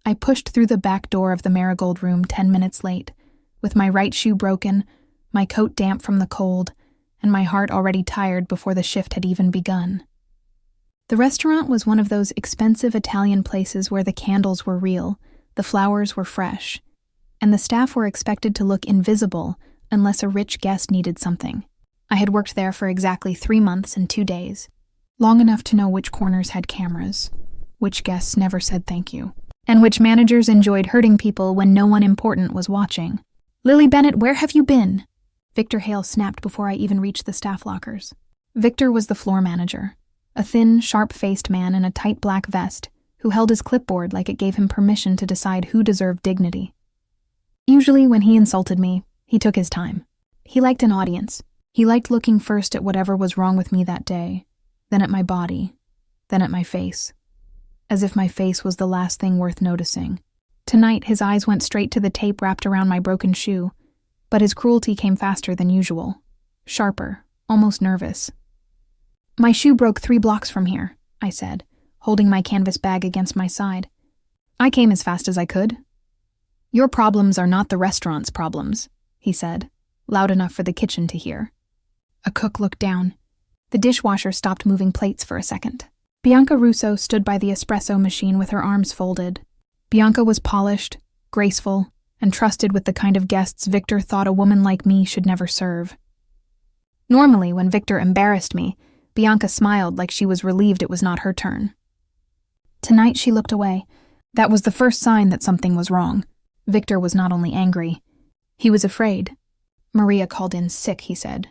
I pushed through the back door of the Marigold room 10 minutes late, with my right shoe broken, my coat damp from the cold, and my heart already tired before the shift had even begun. The restaurant was one of those expensive Italian places where the candles were real, the flowers were fresh, and the staff were expected to look invisible unless a rich guest needed something. I had worked there for exactly 3 months and 2 days, long enough to know which corners had cameras, which guests never said thank you, and which managers enjoyed hurting people when no one important was watching. "Lily Bennett, where have you been?" Victor Hale snapped before I even reached the staff lockers. Victor was the floor manager, a thin, sharp-faced man in a tight black vest who held his clipboard like it gave him permission to decide who deserved dignity. Usually, when he insulted me, he took his time. He liked an audience. He liked looking first at whatever was wrong with me that day, then at my body, then at my face, as if my face was the last thing worth noticing. Tonight, his eyes went straight to the tape wrapped around my broken shoe, but his cruelty came faster than usual, sharper, almost nervous. "My shoe broke 3 blocks from here," I said, holding my canvas bag against my side. "I came as fast as I could." "Your problems are not the restaurant's problems," he said, loud enough for the kitchen to hear. A cook looked down. The dishwasher stopped moving plates for a second. Bianca Russo stood by the espresso machine with her arms folded. Bianca was polished, graceful, and trusted with the kind of guests Victor thought a woman like me should never serve. Normally, when Victor embarrassed me, Bianca smiled like she was relieved it was not her turn. Tonight she looked away. That was the first sign that something was wrong. Victor was not only angry, he was afraid. "Maria called in sick," he said.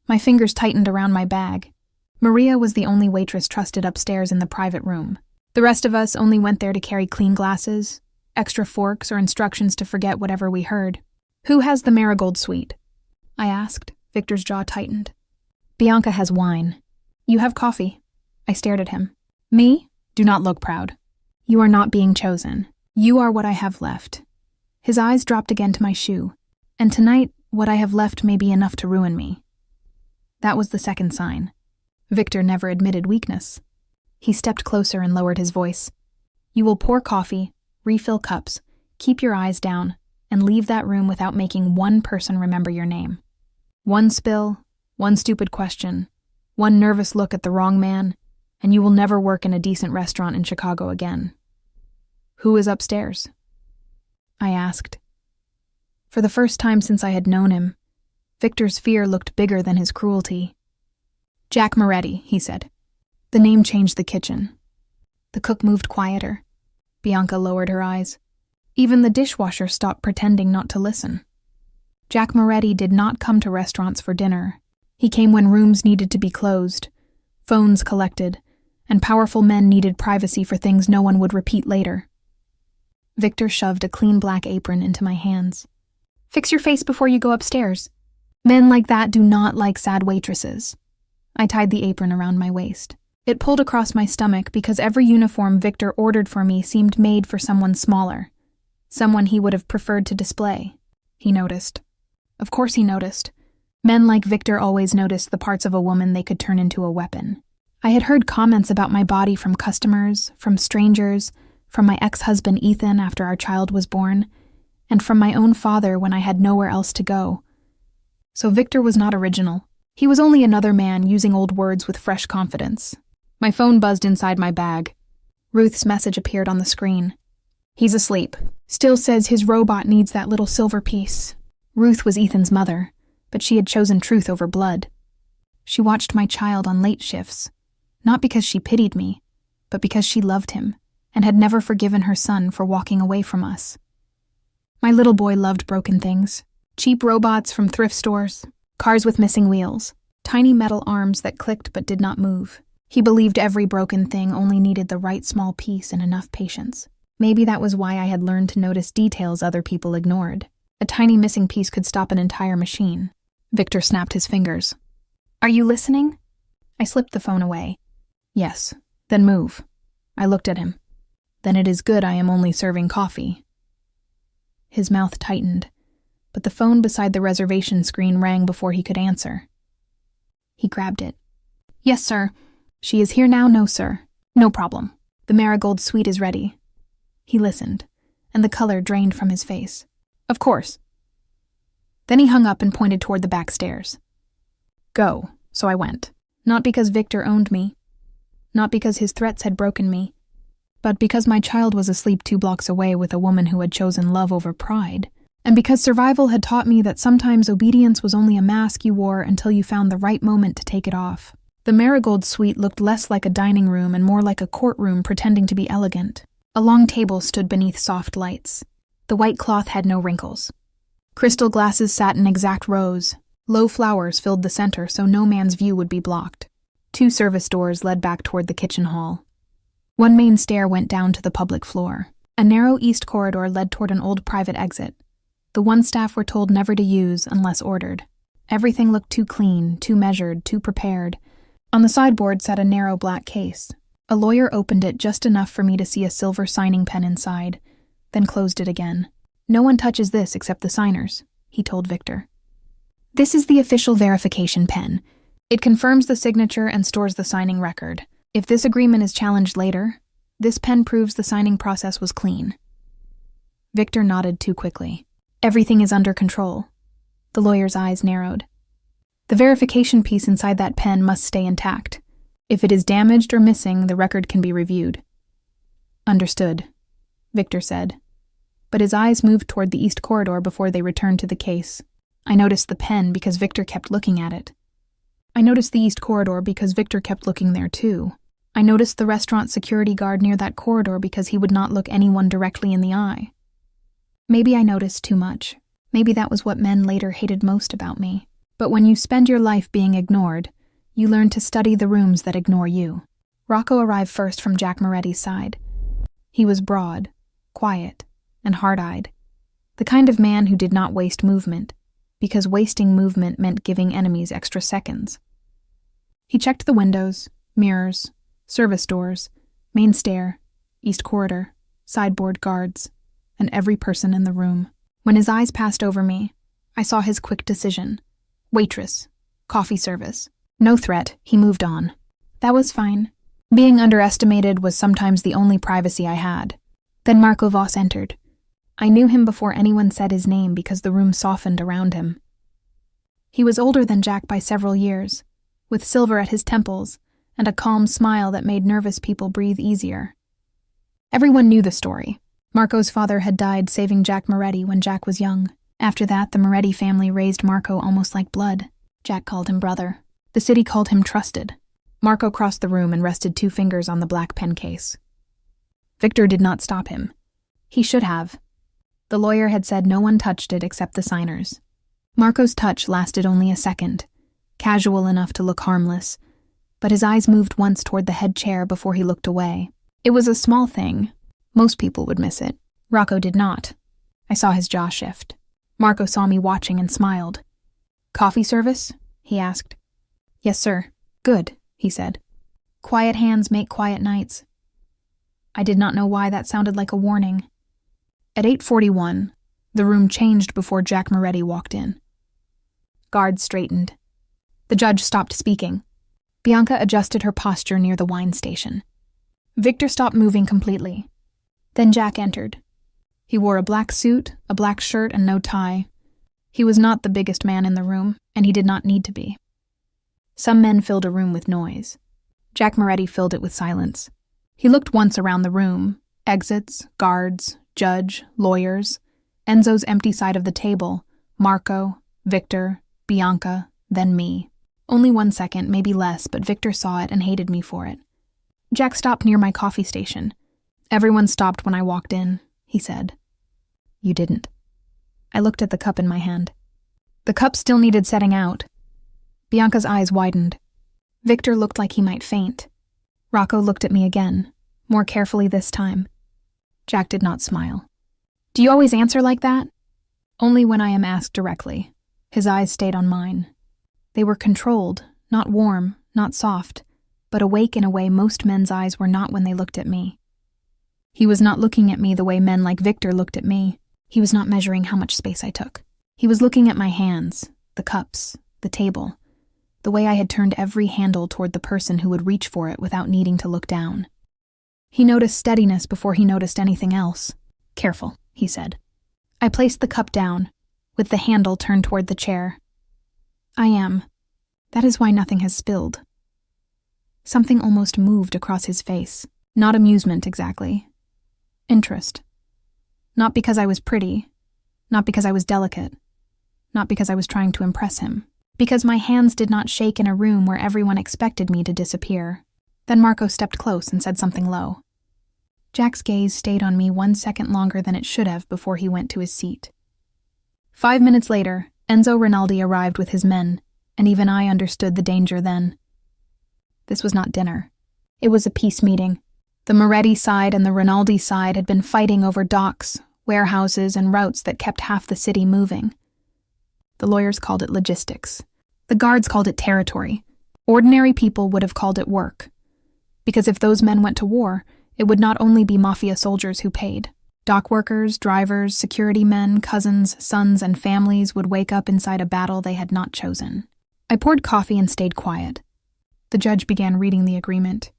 My fingers tightened around my bag. Maria was the only waitress trusted upstairs in the private room. The rest of us only went there to carry clean glasses, extra forks, or instructions to forget whatever we heard. "Who has the Marigold suite?" I asked. Victor's jaw tightened. "Bianca has wine. You have coffee." I stared at him. "Me? Do not look proud. You are not being chosen. You are what I have left." His eyes dropped again to my shoe. "And tonight, what I have left may be enough to ruin me." That was the second sign. Victor never admitted weakness. He stepped closer and lowered his voice. "You will pour coffee, refill cups, keep your eyes down, and leave that room without making one person remember your name. One spill, one stupid question, one nervous look at the wrong man, and you will never work in a decent restaurant in Chicago again." "Who is upstairs?" I asked. For the first time since I had known him, Victor's fear looked bigger than his cruelty. "Jack Moretti," he said. The name changed the kitchen. The cook moved quieter. Bianca lowered her eyes. Even the dishwasher stopped pretending not to listen. Jack Moretti did not come to restaurants for dinner. He came when rooms needed to be closed, phones collected, and powerful men needed privacy for things no one would repeat later. Victor shoved a clean black apron into my hands. "Fix your face before you go upstairs. Men like that do not like sad waitresses." I tied the apron around my waist. It pulled across my stomach because every uniform Victor ordered for me seemed made for someone smaller, someone he would have preferred to display. He noticed. Of course he noticed. Men like Victor always noticed the parts of a woman they could turn into a weapon. I had heard comments about my body from customers, from strangers, from my ex-husband Ethan after our child was born, and from my own father when I had nowhere else to go. So Victor was not original. He was only another man using old words with fresh confidence. My phone buzzed inside my bag. Ruth's message appeared on the screen. "He's asleep. Still says his robot needs that little silver piece." Ruth was Ethan's mother, but she had chosen truth over blood. She watched my child on late shifts, not because she pitied me, but because she loved him and had never forgiven her son for walking away from us. My little boy loved broken things. Cheap robots from thrift stores, cars with missing wheels, tiny metal arms that clicked but did not move. He believed every broken thing only needed the right small piece and enough patience. Maybe that was why I had learned to notice details other people ignored. A tiny missing piece could stop an entire machine. Victor snapped his fingers. "Are you listening?" I slipped the phone away. "Yes, then move." I looked at him. "Then it is good I am only serving coffee." His mouth tightened, but the phone beside the reservation screen rang before he could answer. He grabbed it. "Yes, sir. She is here now, no, sir. No problem. The Marigold suite is ready." He listened, and the color drained from his face. Of course. Then he hung up and pointed toward the back stairs. Go, so I went. Not because Victor owned me, not because his threats had broken me, but because my child was asleep 2 blocks away with a woman who had chosen love over pride, and because survival had taught me that sometimes obedience was only a mask you wore until you found the right moment to take it off. The Marigold suite looked less like a dining room and more like a courtroom pretending to be elegant. A long table stood beneath soft lights. The white cloth had no wrinkles. Crystal glasses sat in exact rows. Low flowers filled the center so no man's view would be blocked. 2 service doors led back toward the kitchen hall. 1 main stair went down to the public floor. A narrow east corridor led toward an old private exit, the one staff were told never to use unless ordered. Everything looked too clean, too measured, too prepared. On the sideboard sat a narrow black case. A lawyer opened it just enough for me to see a silver signing pen inside, then closed it again. No one touches this except the signers, he told Victor. This is the official verification pen. It confirms the signature and stores the signing record. If this agreement is challenged later, this pen proves the signing process was clean. Victor nodded too quickly. Everything is under control. The lawyer's eyes narrowed. The verification piece inside that pen must stay intact. If it is damaged or missing, the record can be reviewed. Understood, Victor said. But his eyes moved toward the east corridor before they returned to the case. I noticed the pen because Victor kept looking at it. I noticed the east corridor because Victor kept looking there too. I noticed the restaurant security guard near that corridor because he would not look anyone directly in the eye. Maybe I noticed too much. Maybe that was what men later hated most about me. But when you spend your life being ignored, you learn to study the rooms that ignore you. Rocco arrived first from Jack Moretti's side. He was broad, quiet, and hard-eyed. The kind of man who did not waste movement, because wasting movement meant giving enemies extra seconds. He checked the windows, mirrors, service doors, main stair, east corridor, sideboard guards, and every person in the room. When his eyes passed over me, I saw his quick decision. Waitress, coffee service. No threat, he moved on. That was fine. Being underestimated was sometimes the only privacy I had. Then Marco Voss entered. I knew him before anyone said his name because the room softened around him. He was older than Jack by several years, with silver at his temples and a calm smile that made nervous people breathe easier. Everyone knew the story. Marco's father had died saving Jack Moretti when Jack was young. After that, the Moretti family raised Marco almost like blood. Jack called him brother. The city called him trusted. Marco crossed the room and rested 2 fingers on the black pen case. Victor did not stop him. He should have. The lawyer had said no one touched it except the signers. Marco's touch lasted only a second, casual enough to look harmless, but his eyes moved once toward the head chair before he looked away. It was a small thing. Most people would miss it. Rocco did not. I saw his jaw shift. Marco saw me watching and smiled. Coffee service? He asked. Yes, sir. Good, he said. Quiet hands make quiet nights. I did not know why that sounded like a warning. At 8:41, the room changed before Jack Moretti walked in. Guards straightened. The judge stopped speaking. Bianca adjusted her posture near the wine station. Victor stopped moving completely. Then Jack entered. He wore a black suit, a black shirt, and no tie. He was not the biggest man in the room, and he did not need to be. Some men filled a room with noise. Jack Moretti filled it with silence. He looked once around the room. Exits, guards, judge, lawyers, Enzo's empty side of the table, Marco, Victor, Bianca, then me. Only 1 second, maybe less, but Victor saw it and hated me for it. Jack stopped near my coffee station. Everyone stopped when I walked in, he said. You didn't. I looked at the cup in my hand. The cup still needed setting out. Bianca's eyes widened. Victor looked like he might faint. Rocco looked at me again, more carefully this time. Jack did not smile. Do you always answer like that? Only when I am asked directly. His eyes stayed on mine. They were controlled, not warm, not soft, but awake in a way most men's eyes were not when they looked at me. He was not looking at me the way men like Victor looked at me. He was not measuring how much space I took. He was looking at my hands, the cups, the table, the way I had turned every handle toward the person who would reach for it without needing to look down. He noticed steadiness before he noticed anything else. "Careful," he said. I placed the cup down, with the handle turned toward the chair. "I am. That is why nothing has spilled." Something almost moved across his face. Not amusement, exactly. Interest. Not because I was pretty. Not because I was delicate. Not because I was trying to impress him. Because my hands did not shake in a room where everyone expected me to disappear. Then Marco stepped close and said something low. Jack's gaze stayed on me 1 second longer than it should have before he went to his seat. 5 minutes later, Enzo Rinaldi arrived with his men, and even I understood the danger then. This was not dinner. It was a peace meeting. The Moretti side and the Rinaldi side had been fighting over docks, warehouses, and routes that kept half the city moving. The lawyers called it logistics. The guards called it territory. Ordinary people would have called it work. Because if those men went to war, it would not only be Mafia soldiers who paid. Dock workers, drivers, security men, cousins, sons, and families would wake up inside a battle they had not chosen. I poured coffee and stayed quiet. The judge began reading the agreement.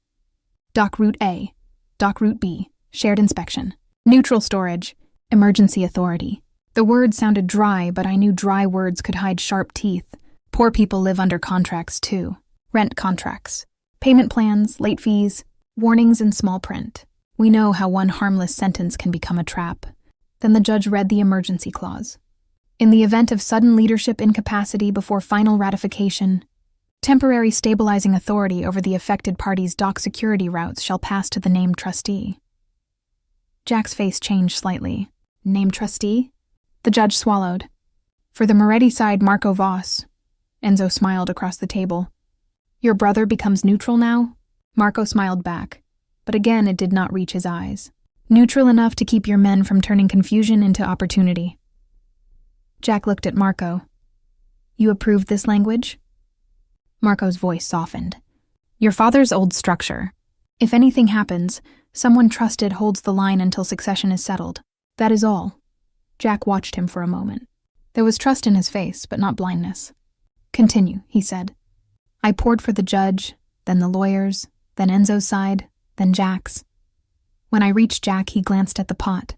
Dock Route A, Dock Route B, shared inspection, neutral storage, emergency authority. The words sounded dry, but I knew dry words could hide sharp teeth. Poor people live under contracts, too. Rent contracts, payment plans, late fees, warnings in small print. We know how one harmless sentence can become a trap. Then the judge read the emergency clause. In the event of sudden leadership incapacity before final ratification, temporary stabilizing authority over the affected party's dock security routes shall pass to the named trustee. Jack's face changed slightly. Named trustee? The judge swallowed. For the Moretti side, Marco Voss. Enzo smiled across the table. Your brother becomes neutral now? Marco smiled back, but again it did not reach his eyes. Neutral enough to keep your men from turning confusion into opportunity. Jack looked at Marco. You approved this language? Marco's voice softened. Your father's old structure. If anything happens, someone trusted holds the line until succession is settled. That is all. Jack watched him for a moment. There was trust in his face, but not blindness. Continue, he said. I poured for the judge, then the lawyers, then Enzo's side, then Jack's. When I reached Jack, he glanced at the pot.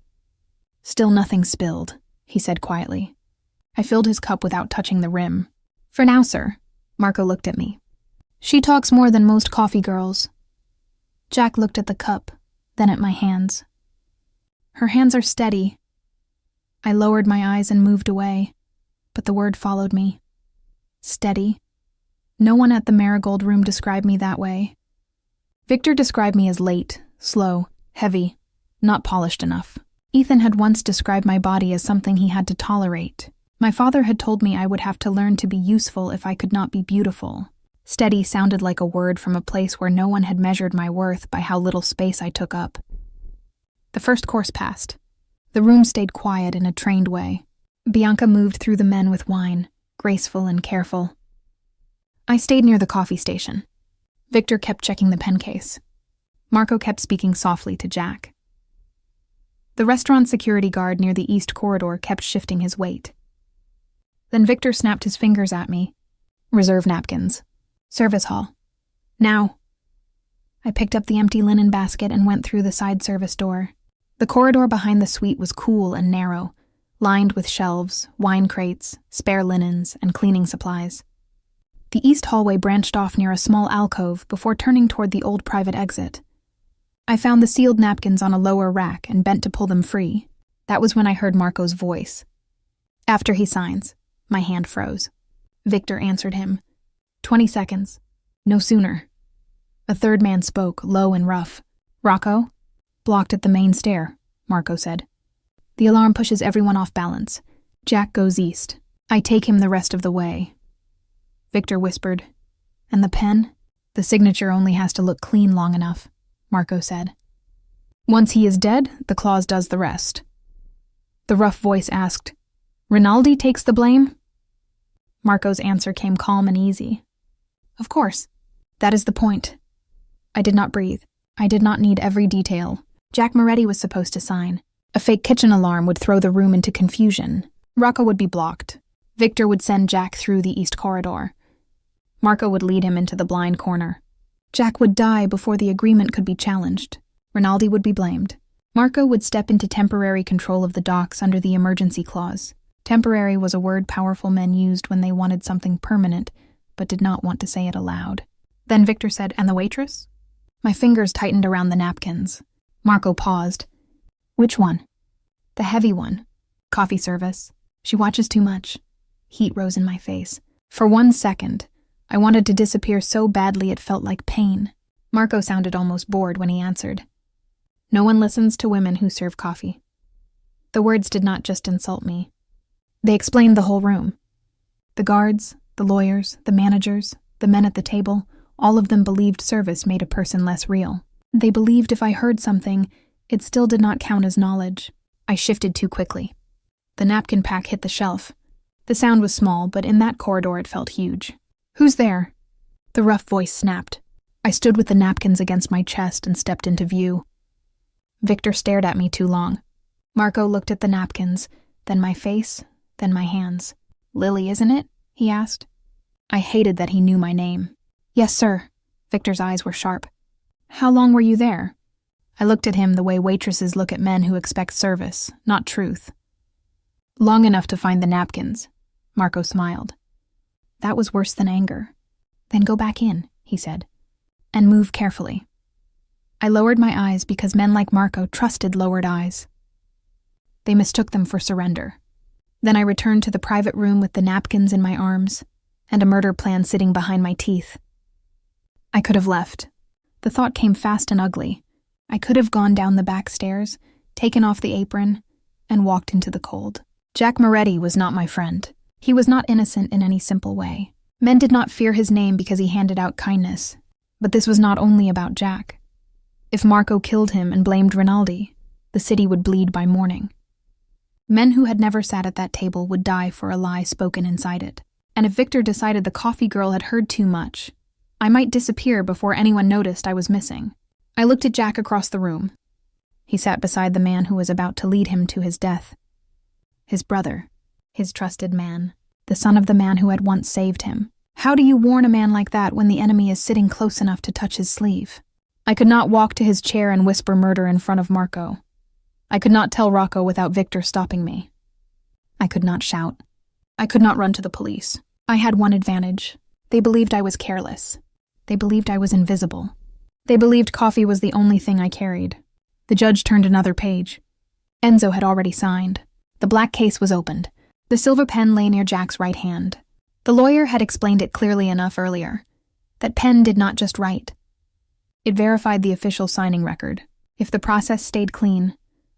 Still nothing spilled, he said quietly. I filled his cup without touching the rim. For now, sir. Marco looked at me. She talks more than most coffee girls. Jack looked at the cup, then at my hands. Her hands are steady. I lowered my eyes and moved away, but the word followed me. Steady. No one at the Marigold Room described me that way. Victor described me as late, slow, heavy, not polished enough. Ethan had once described my body as something he had to tolerate. My father had told me I would have to learn to be useful if I could not be beautiful. Steady sounded like a word from a place where no one had measured my worth by how little space I took up. The first course passed. The room stayed quiet in a trained way. Bianca moved through the men with wine, graceful and careful. I stayed near the coffee station. Victor kept checking the pen case. Marco kept speaking softly to Jack. The restaurant security guard near the east corridor kept shifting his weight. Then Victor snapped his fingers at me. Reserve napkins. Service hall. Now. I picked up the empty linen basket and went through the side service door. The corridor behind the suite was cool and narrow, lined with shelves, wine crates, spare linens, and cleaning supplies. The east hallway branched off near a small alcove before turning toward the old private exit. I found the sealed napkins on a lower rack and bent to pull them free. That was when I heard Marco's voice. After he signs. My hand froze. Victor answered him. 20 seconds. No sooner. A third man spoke, low and rough. Rocco? Blocked at the main stair, Marco said. The alarm pushes everyone off balance. Jack goes east. I take him the rest of the way. Victor whispered. And the pen? The signature only has to look clean long enough, Marco said. Once he is dead, the clause does the rest. The rough voice asked, Rinaldi takes the blame? Marco's answer came calm and easy. Of course. That is the point. I did not breathe. I did not need every detail. Jack Moretti was supposed to sign. A fake kitchen alarm would throw the room into confusion. Rocco would be blocked. Victor would send Jack through the east corridor. Marco would lead him into the blind corner. Jack would die before the agreement could be challenged. Rinaldi would be blamed. Marco would step into temporary control of the docks under the emergency clause. Temporary was a word powerful men used when they wanted something permanent, but did not want to say it aloud. Then Victor said, "And the waitress?" My fingers tightened around the napkins. Marco paused. "Which one?" "The heavy one. Coffee service. She watches too much." Heat rose in my face. For 1 second, I wanted to disappear so badly it felt like pain. Marco sounded almost bored when he answered. "No one listens to women who serve coffee." The words did not just insult me. They explained the whole room. The guards, the lawyers, the managers, the men at the table, all of them believed service made a person less real. They believed if I heard something, it still did not count as knowledge. I shifted too quickly. The napkin pack hit the shelf. The sound was small, but in that corridor it felt huge. "Who's there?" The rough voice snapped. I stood with the napkins against my chest and stepped into view. Victor stared at me too long. Marco looked at the napkins, then my face, then my hands. "Lily, isn't it?" he asked. I hated that he knew my name. "Yes, sir." Victor's eyes were sharp. "How long were you there?" I looked at him the way waitresses look at men who expect service, not truth. "Long enough to find the napkins." Marco smiled. That was worse than anger. "Then go back in," he said, "and move carefully." I lowered my eyes because men like Marco trusted lowered eyes. They mistook them for surrender. Then I returned to the private room with the napkins in my arms and a murder plan sitting behind my teeth. I could have left. The thought came fast and ugly. I could have gone down the back stairs, taken off the apron, and walked into the cold. Jack Moretti was not my friend. He was not innocent in any simple way. Men did not fear his name because he handed out kindness. But this was not only about Jack. If Marco killed him and blamed Rinaldi, the city would bleed by morning. Men who had never sat at that table would die for a lie spoken inside it. And if Victor decided the coffee girl had heard too much, I might disappear before anyone noticed I was missing. I looked at Jack across the room. He sat beside the man who was about to lead him to his death. His brother, his trusted man, the son of the man who had once saved him. How do you warn a man like that when the enemy is sitting close enough to touch his sleeve? I could not walk to his chair and whisper murder in front of Marco. I could not tell Rocco without Victor stopping me. I could not shout. I could not run to the police. I had one advantage. They believed I was careless. They believed I was invisible. They believed coffee was the only thing I carried. The judge turned another page. Enzo had already signed. The black case was opened. The silver pen lay near Jack's right hand. The lawyer had explained it clearly enough earlier. That pen did not just write. It verified the official signing record. If the process stayed clean,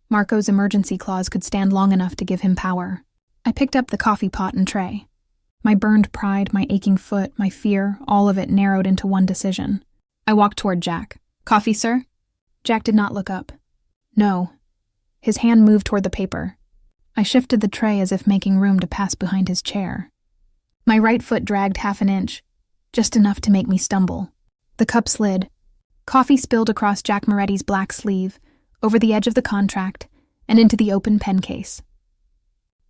Marco's emergency clause could stand long enough to give him power. I picked up the coffee pot and tray. My burned pride, my aching foot, my fear, all of it narrowed into one decision. I walked toward Jack. "Coffee, sir?" Jack did not look up. "No." His hand moved toward the paper. I shifted the tray as if making room to pass behind his chair. My right foot dragged half an inch, just enough to make me stumble. The cup slid. Coffee spilled across Jack Moretti's black sleeve, over the edge of the contract, and into the open pen case.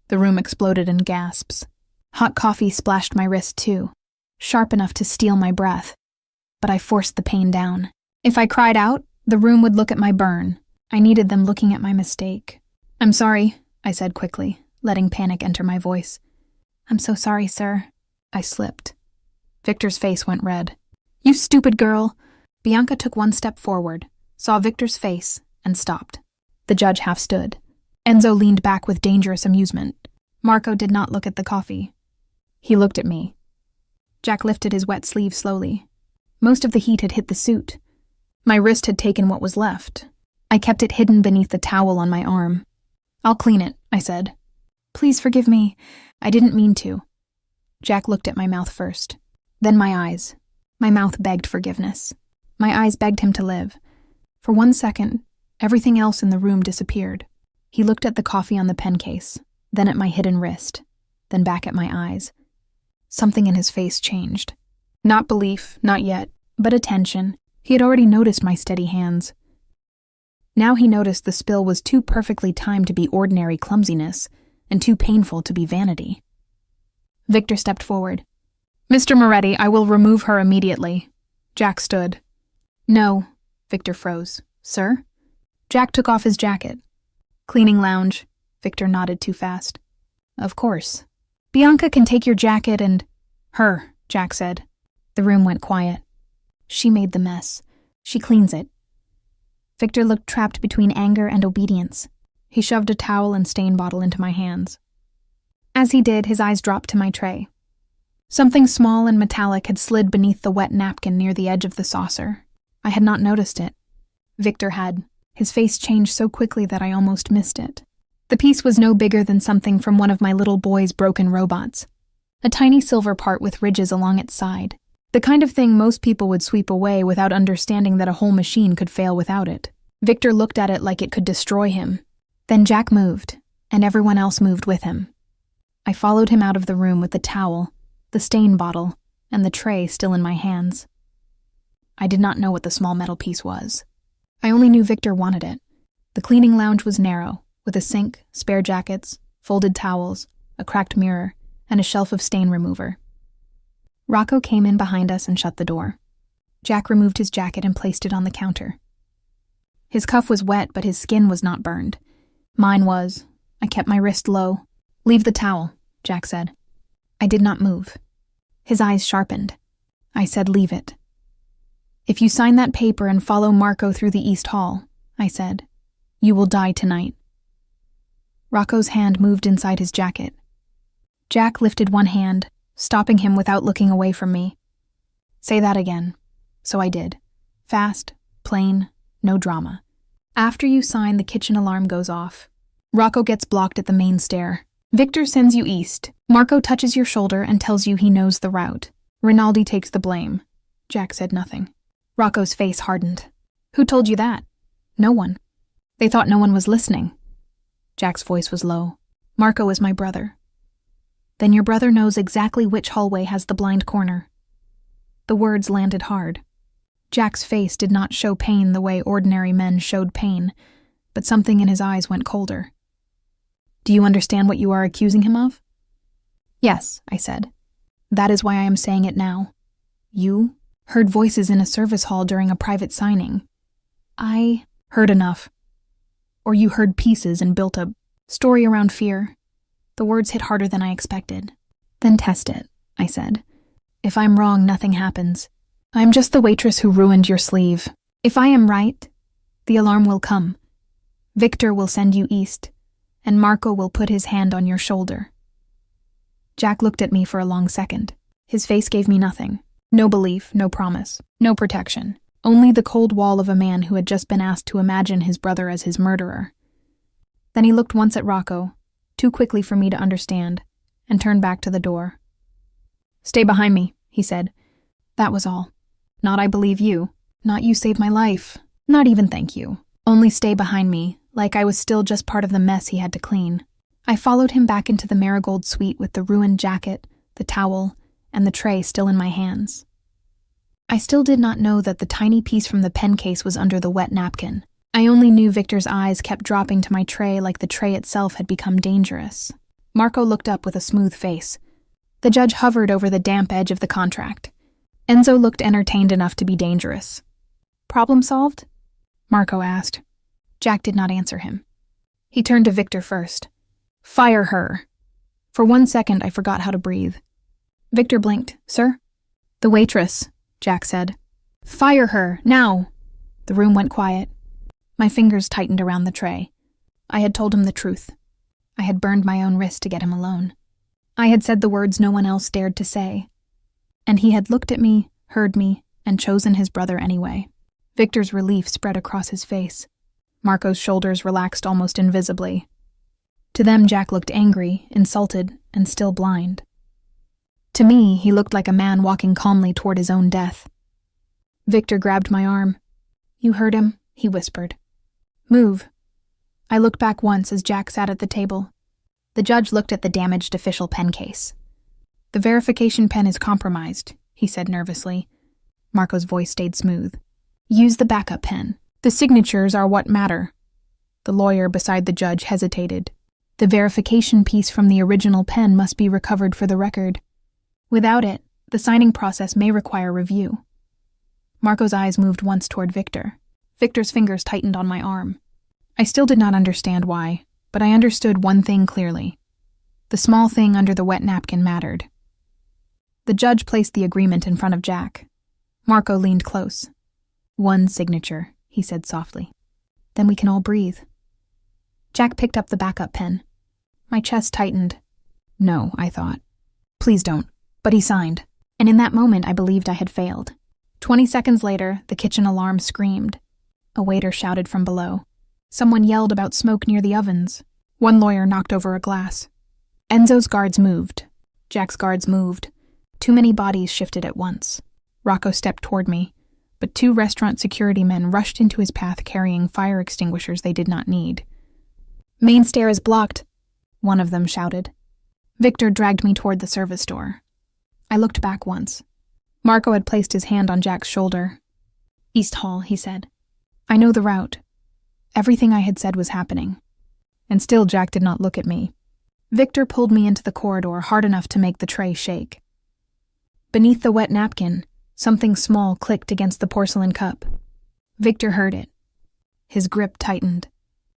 The room exploded in gasps. Hot coffee splashed my wrist too, sharp enough to steal my breath. But I forced the pain down. If I cried out, the room would look at my burn. I needed them looking at my mistake. "I'm sorry," I said quickly, letting panic enter my voice. "I'm so sorry, sir." I slipped. Victor's face went red. "You stupid girl!" Bianca took one step forward, saw Victor's face, and stopped. The judge half stood. Enzo leaned back with dangerous amusement. Marco did not look at the coffee. He looked at me. Jack lifted his wet sleeve slowly. Most of the heat had hit the suit. My wrist had taken what was left. I kept it hidden beneath the towel on my arm. "I'll clean it," I said. "Please forgive me. I didn't mean to." Jack looked at my mouth first, then my eyes. My mouth begged forgiveness. My eyes begged him to live. For 1 second, everything else in the room disappeared. He looked at the coffee on the pen case, then at my hidden wrist, then back at my eyes. Something in his face changed. Not belief, not yet, but attention. He had already noticed my steady hands. Now he noticed the spill was too perfectly timed to be ordinary clumsiness, and too painful to be vanity. Victor stepped forward. "Mr. Moretti, I will remove her immediately." Jack stood. "No." Victor froze. "Sir?" Jack took off his jacket. Cleaning lounge. Victor nodded too fast. Of course. Bianca can take your jacket and... Her, Jack said. The room went quiet. She made the mess. She cleans it. Victor looked trapped between anger and obedience. He shoved a towel and stain bottle into my hands. As he did, his eyes dropped to my tray. Something small and metallic had slid beneath the wet napkin near the edge of the saucer. I had not noticed it. Victor had. His face changed so quickly that I almost missed it. The piece was no bigger than something from one of my little boy's broken robots. A tiny silver part with ridges along its side. The kind of thing most people would sweep away without understanding that a whole machine could fail without it. Victor looked at it like it could destroy him. Then Jack moved, and everyone else moved with him. I followed him out of the room with the towel, the stain bottle, and the tray still in my hands. I did not know what the small metal piece was. I only knew Victor wanted it. The cleaning lounge was narrow, with a sink, spare jackets, folded towels, a cracked mirror, and a shelf of stain remover. Rocco came in behind us and shut the door. Jack removed his jacket and placed it on the counter. His cuff was wet, but his skin was not burned. Mine was. I kept my wrist low. Leave the towel, Jack said. I did not move. His eyes sharpened. I said, leave it. If you sign that paper and follow Marco through the East Hall, I said, you will die tonight. Rocco's hand moved inside his jacket. Jack lifted one hand, stopping him without looking away from me. Say that again. So I did. Fast, plain, no drama. After you sign, the kitchen alarm goes off. Rocco gets blocked at the main stair. Victor sends you east. Marco touches your shoulder and tells you he knows the route. Rinaldi takes the blame. Jack said nothing. Rocco's face hardened. Who told you that? No one. They thought no one was listening. Jack's voice was low. Marco is my brother. Then your brother knows exactly which hallway has the blind corner. The words landed hard. Jack's face did not show pain the way ordinary men showed pain, but something in his eyes went colder. Do you understand what you are accusing him of? Yes, I said. That is why I am saying it now. You heard voices in a service hall during a private signing. I heard enough. Or you heard pieces and built a story around fear. The words hit harder than I expected. Then test it, I said. If I'm wrong, nothing happens. I'm just the waitress who ruined your sleeve. If I am right, the alarm will come. Victor will send you east, and Marco will put his hand on your shoulder. Jack looked at me for a long second. His face gave me nothing. No belief, no promise, no protection. Only the cold wall of a man who had just been asked to imagine his brother as his murderer. Then he looked once at Rocco, too quickly for me to understand, and turned back to the door. Stay behind me, he said. That was all. Not I believe you. Not you saved my life. Not even thank you. Only stay behind me, like I was still just part of the mess he had to clean. I followed him back into the marigold suite with the ruined jacket, the towel, and the tray still in my hands. I still did not know that the tiny piece from the pen case was under the wet napkin. I only knew Victor's eyes kept dropping to my tray like the tray itself had become dangerous. Marco looked up with a smooth face. The judge hovered over the damp edge of the contract. Enzo looked entertained enough to be dangerous. Problem solved? Marco asked. Jack did not answer him. He turned to Victor first. Fire her. For 1 second, I forgot how to breathe. Victor blinked. Sir? The waitress, Jack said. Fire her, now! The room went quiet. My fingers tightened around the tray. I had told him the truth. I had burned my own wrist to get him alone. I had said the words no one else dared to say. And he had looked at me, heard me, and chosen his brother anyway. Victor's relief spread across his face. Marco's shoulders relaxed almost invisibly. To them, Jack looked angry, insulted, and still blind. To me, he looked like a man walking calmly toward his own death. Victor grabbed my arm. You heard him, he whispered. Move. I looked back once as Jack sat at the table. The judge looked at the damaged official pen case. The verification pen is compromised, he said nervously. Marco's voice stayed smooth. Use the backup pen. The signatures are what matter. The lawyer beside the judge hesitated. The verification piece from the original pen must be recovered for the record. Without it, the signing process may require review. Marco's eyes moved once toward Victor. Victor's fingers tightened on my arm. I still did not understand why, but I understood one thing clearly. The small thing under the wet napkin mattered. The judge placed the agreement in front of Jack. Marco leaned close. "One signature," he said softly. "Then we can all breathe." Jack picked up the backup pen. My chest tightened. No, I thought. Please don't. But he signed. And in that moment, I believed I had failed. 20 seconds later, the kitchen alarm screamed. A waiter shouted from below. Someone yelled about smoke near the ovens. One lawyer knocked over a glass. Enzo's guards moved. Jack's guards moved. Too many bodies shifted at once. Rocco stepped toward me, but 2 restaurant security men rushed into his path carrying fire extinguishers they did not need. "Main stair is blocked," one of them shouted. Victor dragged me toward the service door. I looked back once. Marco had placed his hand on Jack's shoulder. "East Hall," he said. "I know the route." Everything I had said was happening. And still Jack did not look at me. Victor pulled me into the corridor hard enough to make the tray shake. Beneath the wet napkin, something small clicked against the porcelain cup. Victor heard it. His grip tightened.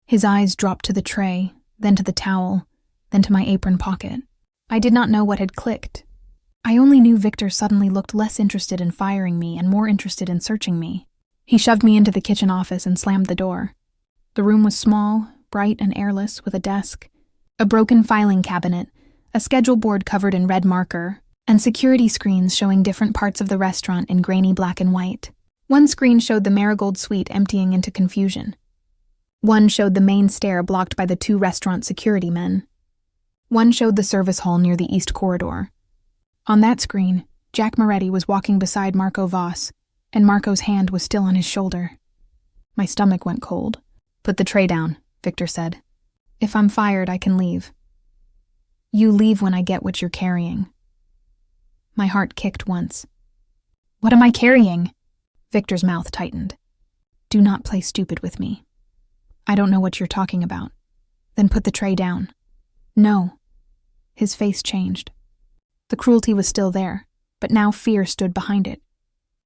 His eyes dropped to the tray, then to the towel, then to my apron pocket. I did not know what had clicked. I only knew Victor suddenly looked less interested in firing me and more interested in searching me. He shoved me into the kitchen office and slammed the door. The room was small, bright and airless, with a desk, a broken filing cabinet, a schedule board covered in red marker, and security screens showing different parts of the restaurant in grainy black and white. One screen showed the Marigold suite emptying into confusion. One showed the main stair blocked by the 2 restaurant security men. One showed the service hall near the east corridor. On that screen, Jack Moretti was walking beside Marco Voss, and Marco's hand was still on his shoulder. My stomach went cold. "Put the tray down," Victor said. "If I'm fired, I can leave." "You leave when I get what you're carrying." My heart kicked once. "What am I carrying?" Victor's mouth tightened. "Do not play stupid with me. I don't know what you're talking about." "Then put the tray down." "No." His face changed. The cruelty was still there, but now fear stood behind it.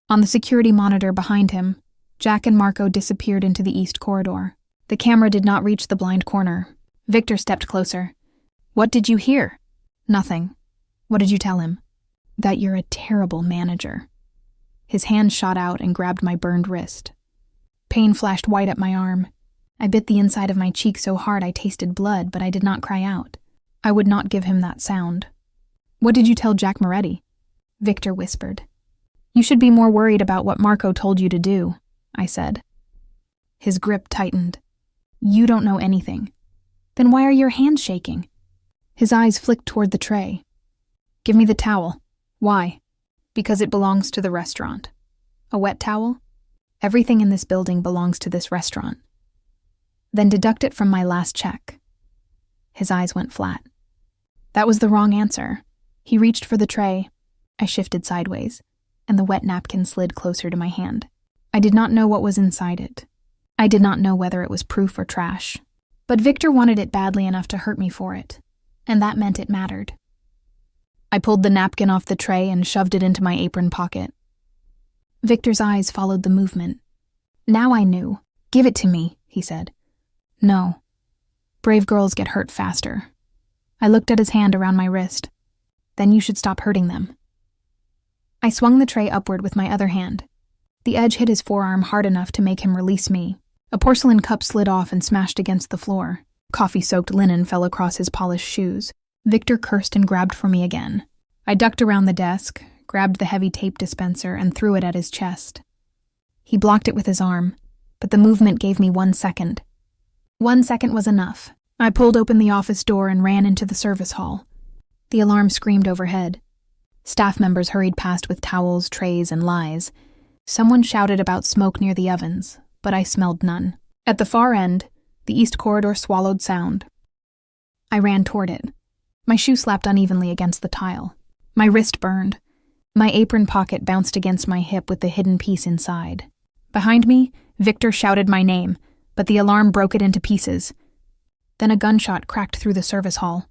On the security monitor behind him, Jack and Marco disappeared into the east corridor. The camera did not reach the blind corner. Victor stepped closer. "What did you hear?" "Nothing." "What did you tell him?" "That you're a terrible manager." His hand shot out and grabbed my burned wrist. Pain flashed white at my arm. I bit the inside of my cheek so hard I tasted blood, but I did not cry out. I would not give him that sound. "What did you tell Jack Moretti?" Victor whispered. "You should be more worried about what Marco told you to do," I said. His grip tightened. "You don't know anything." "Then why are your hands shaking?" His eyes flicked toward the tray. "Give me the towel." "Why?" "Because it belongs to the restaurant." "A wet towel?" "Everything in this building belongs to this restaurant." "Then deduct it from my last check." His eyes went flat. That was the wrong answer. He reached for the tray. I shifted sideways, and the wet napkin slid closer to my hand. I did not know what was inside it. I did not know whether it was proof or trash. But Victor wanted it badly enough to hurt me for it, and that meant it mattered. I pulled the napkin off the tray and shoved it into my apron pocket. Victor's eyes followed the movement. Now I knew. "Give it to me," he said. "No. Brave girls get hurt faster." I looked at his hand around my wrist. "Then you should stop hurting them." I swung the tray upward with my other hand. The edge hit his forearm hard enough to make him release me. A porcelain cup slid off and smashed against the floor. Coffee-soaked linen fell across his polished shoes. Victor cursed and grabbed for me again. I ducked around the desk, grabbed the heavy tape dispenser, and threw it at his chest. He blocked it with his arm, but the movement gave me 1 second. 1 second was enough. I pulled open the office door and ran into the service hall. The alarm screamed overhead. Staff members hurried past with towels, trays, and lies. Someone shouted about smoke near the ovens, but I smelled none. At the far end, the east corridor swallowed sound. I ran toward it. My shoe slapped unevenly against the tile. My wrist burned. My apron pocket bounced against my hip with the hidden piece inside. Behind me, Victor shouted my name, but the alarm broke it into pieces. Then a gunshot cracked through the service hall.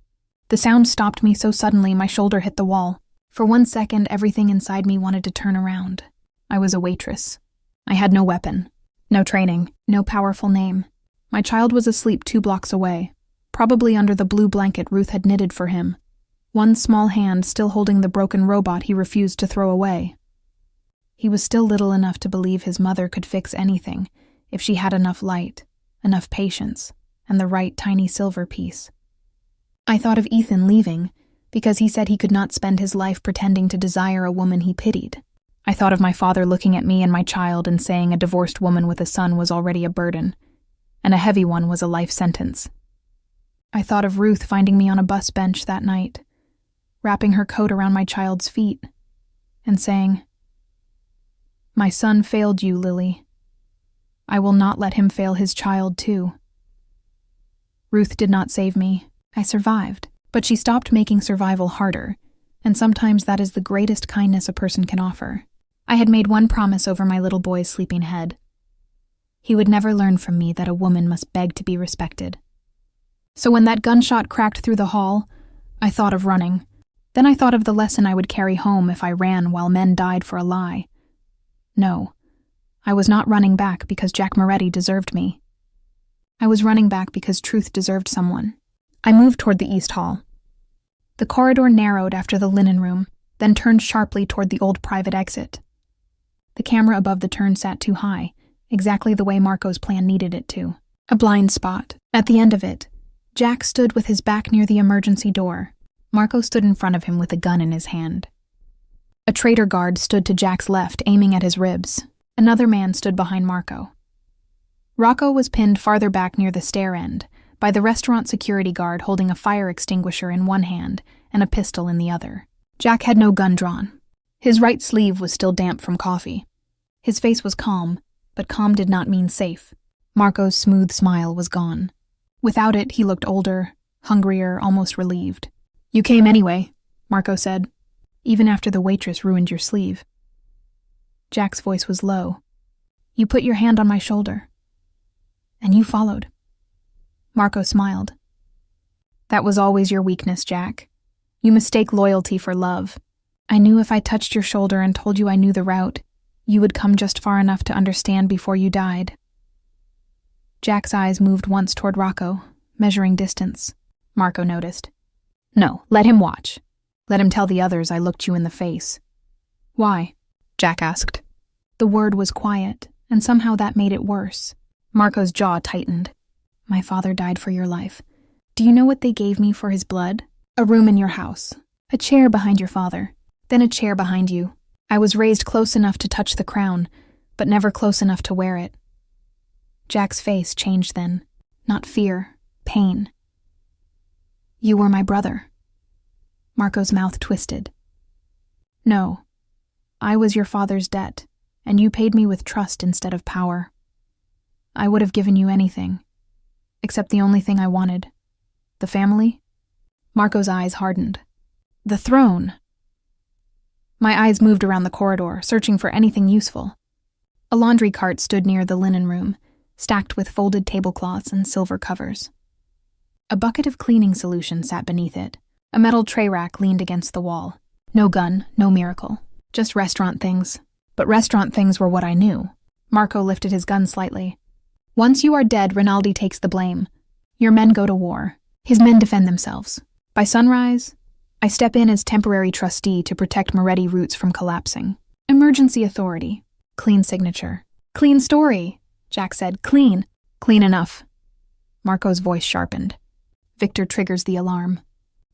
The sound stopped me so suddenly my shoulder hit the wall. For 1 second, everything inside me wanted to turn around. I was a waitress. I had no weapon, no training, no powerful name. My child was asleep 2 blocks away, probably under the blue blanket Ruth had knitted for him, one small hand still holding the broken robot he refused to throw away. He was still little enough to believe his mother could fix anything if she had enough light, enough patience, and the right tiny silver piece. I thought of Ethan leaving because he said he could not spend his life pretending to desire a woman he pitied. I thought of my father looking at me and my child and saying a divorced woman with a son was already a burden, and a heavy one was a life sentence. I thought of Ruth finding me on a bus bench that night, wrapping her coat around my child's feet, and saying, "My son failed you, Lily. I will not let him fail his child, too." Ruth did not save me. I survived, but she stopped making survival harder, and sometimes that is the greatest kindness a person can offer. I had made one promise over my little boy's sleeping head. He would never learn from me that a woman must beg to be respected. So when that gunshot cracked through the hall, I thought of running. Then I thought of the lesson I would carry home if I ran while men died for a lie. No, I was not running back because Jack Moretti deserved me. I was running back because truth deserved someone. I moved toward the East Hall. The corridor narrowed after the linen room, then turned sharply toward the old private exit. The camera above the turn sat too high, exactly the way Marco's plan needed it to. A blind spot. At the end of it, Jack stood with his back near the emergency door. Marco stood in front of him with a gun in his hand. A traitor guard stood to Jack's left, aiming at his ribs. Another man stood behind Marco. Rocco was pinned farther back near the stair end, by the restaurant security guard holding a fire extinguisher in one hand and a pistol in the other. Jack had no gun drawn. His right sleeve was still damp from coffee. His face was calm, but calm did not mean safe. Marco's smooth smile was gone. Without it, he looked older, hungrier, almost relieved. "You came anyway," Marco said, "even after the waitress ruined your sleeve." Jack's voice was low. "You put your hand on my shoulder. And you followed." Marco smiled. "That was always your weakness, Jack. You mistake loyalty for love. I knew if I touched your shoulder and told you I knew the route, you would come just far enough to understand before you died." Jack's eyes moved once toward Rocco, measuring distance. Marco noticed. "No, let him watch. Let him tell the others I looked you in the face." "Why?" Jack asked. The word was quiet, and somehow that made it worse. Marco's jaw tightened. "My father died for your life. Do you know what they gave me for his blood? A room in your house. A chair behind your father. Then a chair behind you. I was raised close enough to touch the crown, but never close enough to wear it." Jack's face changed then. Not fear, pain. "You were my brother." Marco's mouth twisted. "No. I was your father's debt, and you paid me with trust instead of power. I would have given you anything, except the only thing I wanted. The family?" Marco's eyes hardened. "The throne." My eyes moved around the corridor, searching for anything useful. A laundry cart stood near the linen room, stacked with folded tablecloths and silver covers. A bucket of cleaning solution sat beneath it. A metal tray rack leaned against the wall. No gun, no miracle. Just restaurant things. But restaurant things were what I knew. Marco lifted his gun slightly. "Once you are dead, Rinaldi takes the blame. Your men go to war. His men defend themselves. By sunrise, I step in as temporary trustee to protect Moretti roots from collapsing. Emergency authority. Clean signature. Clean story," Jack said. "Clean. Clean enough." Marco's voice sharpened. Victor triggers the alarm.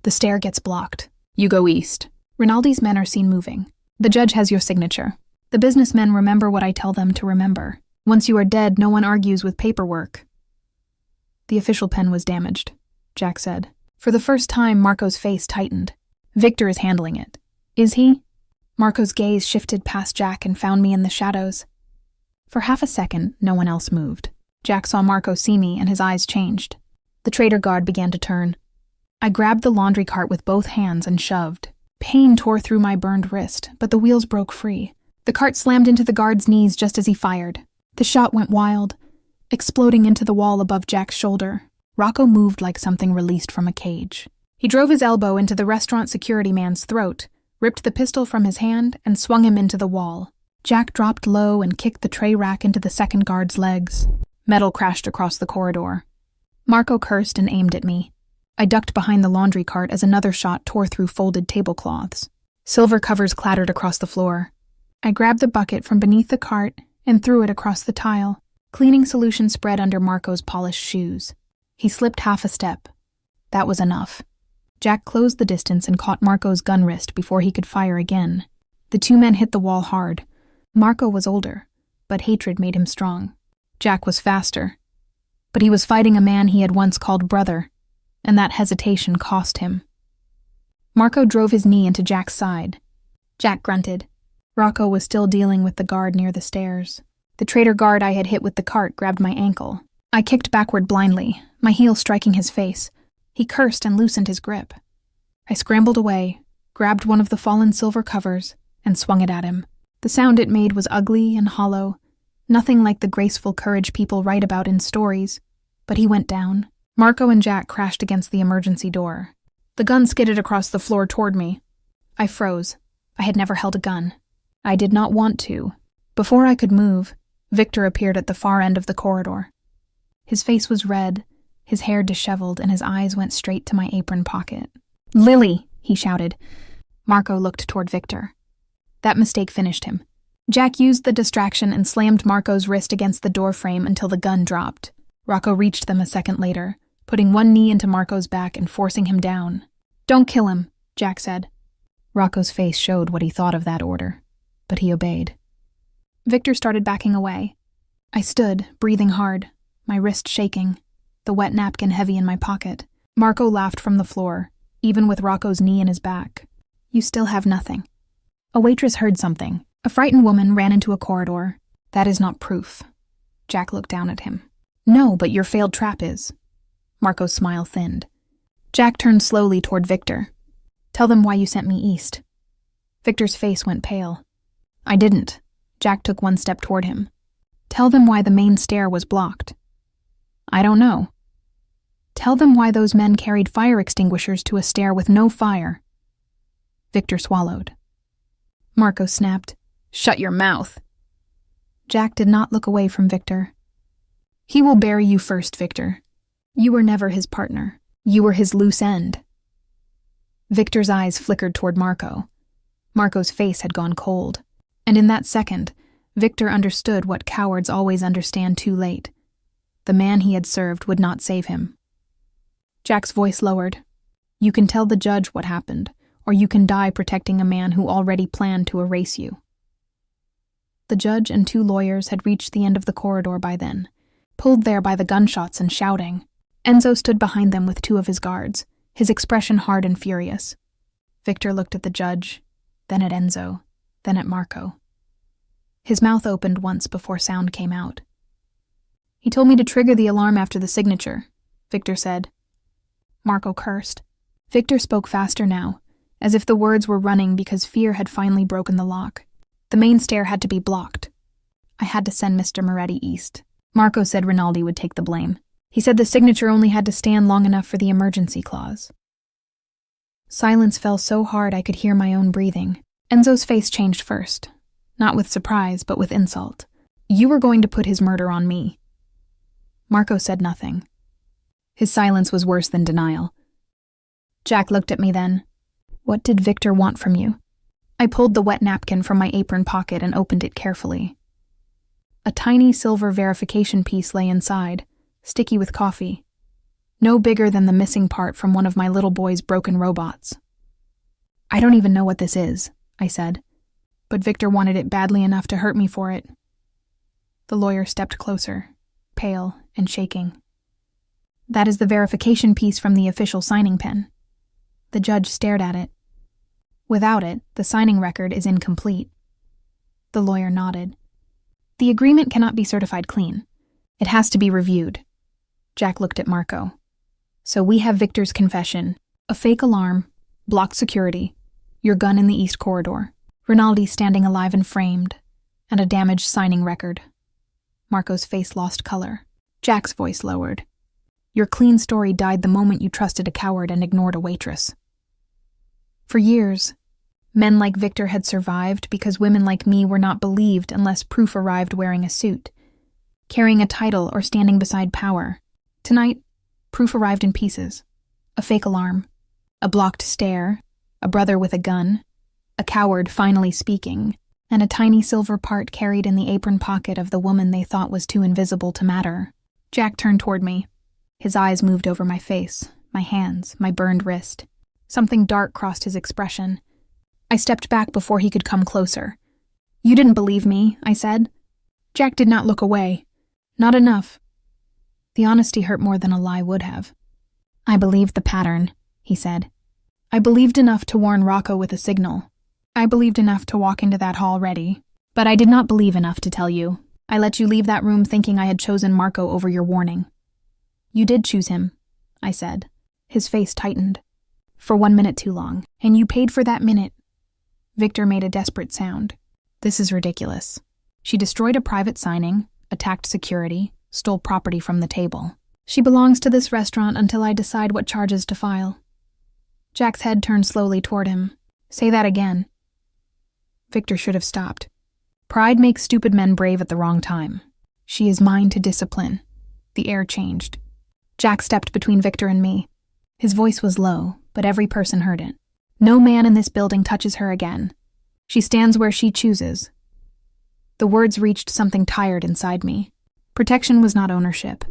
The stair gets blocked. "You go east. Rinaldi's men are seen moving. The judge has your signature. The businessmen remember what I tell them to remember. Once you are dead, no one argues with paperwork." "The official pen was damaged," Jack said. For the first time, Marco's face tightened. "Victor is handling it." "Is he?" Marco's gaze shifted past Jack and found me in the shadows. For half a second, no one else moved. Jack saw Marco see me, and his eyes changed. The traitor guard began to turn. I grabbed the laundry cart with both hands and shoved. Pain tore through my burned wrist, but the wheels broke free. The cart slammed into the guard's knees just as he fired. The shot went wild, exploding into the wall above Jack's shoulder. Rocco moved like something released from a cage. He drove his elbow into the restaurant security man's throat, ripped the pistol from his hand, and swung him into the wall. Jack dropped low and kicked the tray rack into the second guard's legs. Metal crashed across the corridor. Marco cursed and aimed at me. I ducked behind the laundry cart as another shot tore through folded tablecloths. Silver covers clattered across the floor. I grabbed the bucket from beneath the cart and threw it across the tile. Cleaning solution spread under Marco's polished shoes. He slipped half a step. That was enough. Jack closed the distance and caught Marco's gun wrist before he could fire again. The two men hit the wall hard. Marco was older, but hatred made him strong. Jack was faster. But he was fighting a man he had once called brother, and that hesitation cost him. Marco drove his knee into Jack's side. Jack grunted. Rocco was still dealing with the guard near the stairs. The traitor guard I had hit with the cart grabbed my ankle. I kicked backward blindly, my heel striking his face. He cursed and loosened his grip. I scrambled away, grabbed one of the fallen silver covers, and swung it at him. The sound it made was ugly and hollow, nothing like the graceful courage people write about in stories, but he went down. Marco and Jack crashed against the emergency door. The gun skidded across the floor toward me. I froze. I had never held a gun. I did not want to. Before I could move, Victor appeared at the far end of the corridor. His face was red, his hair disheveled, and his eyes went straight to my apron pocket. "Lily!" he shouted. Marco looked toward Victor. That mistake finished him. Jack used the distraction and slammed Marco's wrist against the doorframe until the gun dropped. Rocco reached them a second later, putting one knee into Marco's back and forcing him down. "Don't kill him," Jack said. Rocco's face showed what he thought of that order, but he obeyed. Victor started backing away. I stood, breathing hard, my wrist shaking, the wet napkin heavy in my pocket. Marco laughed from the floor, even with Rocco's knee in his back. "You still have nothing." A waitress heard something. A frightened woman ran into a corridor. "That is not proof." Jack looked down at him. "No, but your failed trap is." Marco's smile thinned. Jack turned slowly toward Victor. "Tell them why you sent me east." Victor's face went pale. "I didn't." Jack took one step toward him. "Tell them why the main stair was blocked." "I don't know." "Tell them why those men carried fire extinguishers to a stair with no fire." Victor swallowed. Marco snapped, "Shut your mouth." Jack did not look away from Victor. "He will bury you first, Victor. You were never his partner. You were his loose end." Victor's eyes flickered toward Marco. Marco's face had gone cold. And in that second, Victor understood what cowards always understand too late. The man he had served would not save him. Jack's voice lowered. "You can tell the judge what happened, or you can die protecting a man who already planned to erase you." The judge and two lawyers had reached the end of the corridor by then, pulled there by the gunshots and shouting. Enzo stood behind them with two of his guards, his expression hard and furious. Victor looked at the judge, then at Enzo, then at Marco. His mouth opened once before sound came out. "He told me to trigger the alarm after the signature," Victor said. Marco cursed. Victor spoke faster now, as if the words were running because fear had finally broken the lock. "The main stair had to be blocked. I had to send Mr. Moretti east." Marco said Rinaldi would take the blame. He said the signature only had to stand long enough for the emergency clause. Silence fell so hard I could hear my own breathing. Enzo's face changed first, not with surprise, but with insult. "You were going to put his murder on me." Marco said nothing. His silence was worse than denial. Jack looked at me then. "What did Victor want from you?" I pulled the wet napkin from my apron pocket and opened it carefully. A tiny silver verification piece lay inside, sticky with coffee. No bigger than the missing part from one of my little boy's broken robots. "I don't even know what this is," I said, "but Victor wanted it badly enough to hurt me for it." The lawyer stepped closer, pale and shaking. "That is the verification piece from the official signing pen." The judge stared at it. "Without it, the signing record is incomplete." The lawyer nodded. "The agreement cannot be certified clean. It has to be reviewed." Jack looked at Marco. "So we have Victor's confession, a fake alarm, blocked security, your gun in the east corridor, Rinaldi standing alive and framed, and a damaged signing record." Marco's face lost color. Jack's voice lowered. "Your clean story died the moment you trusted a coward and ignored a waitress." For years, men like Victor had survived because women like me were not believed unless proof arrived wearing a suit. carrying a title or standing beside power. Tonight, proof arrived in pieces. A fake alarm, a blocked stare, a brother with a gun, a coward finally speaking, and a tiny silver part carried in the apron pocket of the woman they thought was too invisible to matter. Jack turned toward me. His eyes moved over my face, my hands, my burned wrist. Something dark crossed his expression. I stepped back before he could come closer. "You didn't believe me," I said. Jack did not look away. Not enough. The honesty hurt more than a lie would have. "I believed the pattern," he said. "I believed enough to warn Rocco with a signal. I believed enough to walk into that hall ready. But I did not believe enough to tell you. I let you leave that room thinking I had chosen Marco over your warning." "You did choose him," I said. His face tightened. "For 1 minute too long, and you paid for that minute." Victor made a desperate sound. "This is ridiculous. She destroyed a private signing, attacked security, stole property from the table. She belongs to this restaurant until I decide what charges to file." Jack's head turned slowly toward him. "Say that again." Victor should have stopped. Pride makes stupid men brave at the wrong time. "She is mine to discipline." The air changed. Jack stepped between Victor and me. His voice was low, but every person heard it. "No man in this building touches her again. She stands where she chooses." The words reached something tired inside me. Protection was not ownership.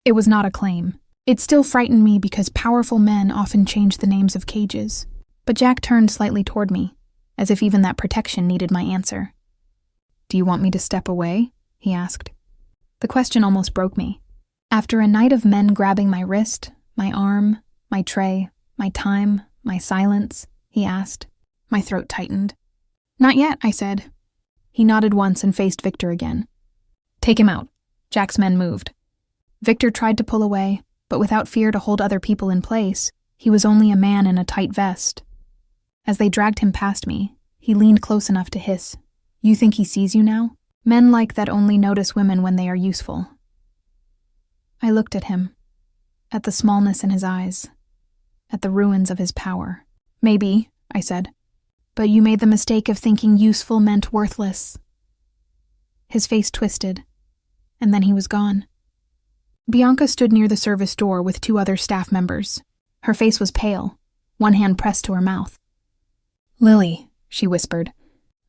It was not a claim. It still frightened me because powerful men often change the names of cages. But Jack turned slightly toward me, as if even that protection needed my answer. "Do you want me to step away?" he asked. The question almost broke me. After a night of men grabbing my wrist, my arm, my tray, my time, my silence, he asked. My throat tightened. "Not yet," I said. He nodded once and faced Victor again. "Take him out." Jack's men moved. Victor tried to pull away, but without fear to hold other people in place. He was only a man in a tight vest. As they dragged him past me, he leaned close enough to hiss. "You think he sees you now? Men like that only notice women when they are useful." I looked at him, at the smallness in his eyes, at the ruins of his power. "Maybe," I said, "but you made the mistake of thinking useful meant worthless." His face twisted, and then he was gone. Bianca stood near the service door with 2 other staff members. Her face was pale, one hand pressed to her mouth. "Lily," she whispered.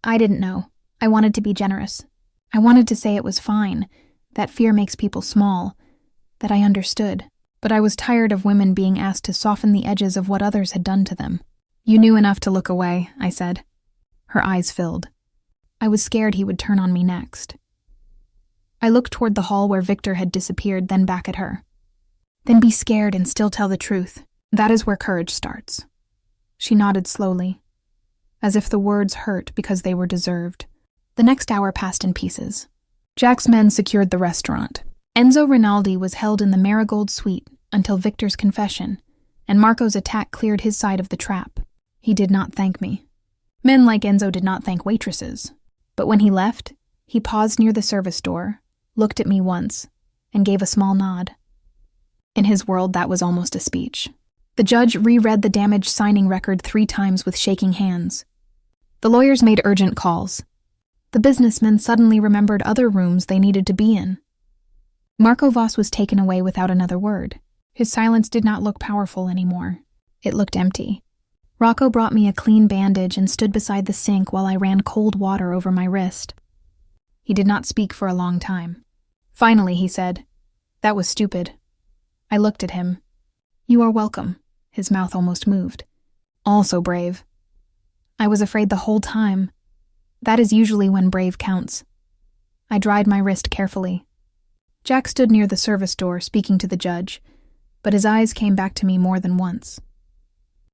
"I didn't know. I wanted to be generous. I wanted to say it was fine, that fear makes people small, that I understood. But I was tired of women being asked to soften the edges of what others had done to them." "You knew enough to look away," I said. Her eyes filled. I was scared he would turn on me next. I looked toward the hall where Victor had disappeared, then back at her. "Then be scared and still tell the truth. That is where courage starts." She nodded slowly, as if the words hurt because they were deserved. The next hour passed in pieces. Jack's men secured the restaurant. Enzo Rinaldi was held in the Marigold suite until Victor's confession, and Marco's attack cleared his side of the trap. He did not thank me. Men like Enzo did not thank waitresses. But when he left, he paused near the service door, looked at me once, and gave a small nod. In his world, that was almost a speech. The judge reread the damaged signing record 3 times with shaking hands. The lawyers made urgent calls. The businessmen suddenly remembered other rooms they needed to be in. Marco Voss was taken away without another word. His silence did not look powerful anymore. It looked empty. Rocco brought me a clean bandage and stood beside the sink while I ran cold water over my wrist. He did not speak for a long time. Finally, he said, "That was stupid." I looked at him. "You are welcome." His mouth almost moved. "All so brave." I was afraid the whole time. That is usually when brave counts. I dried my wrist carefully. Jack stood near the service door, speaking to the judge, but his eyes came back to me more than once.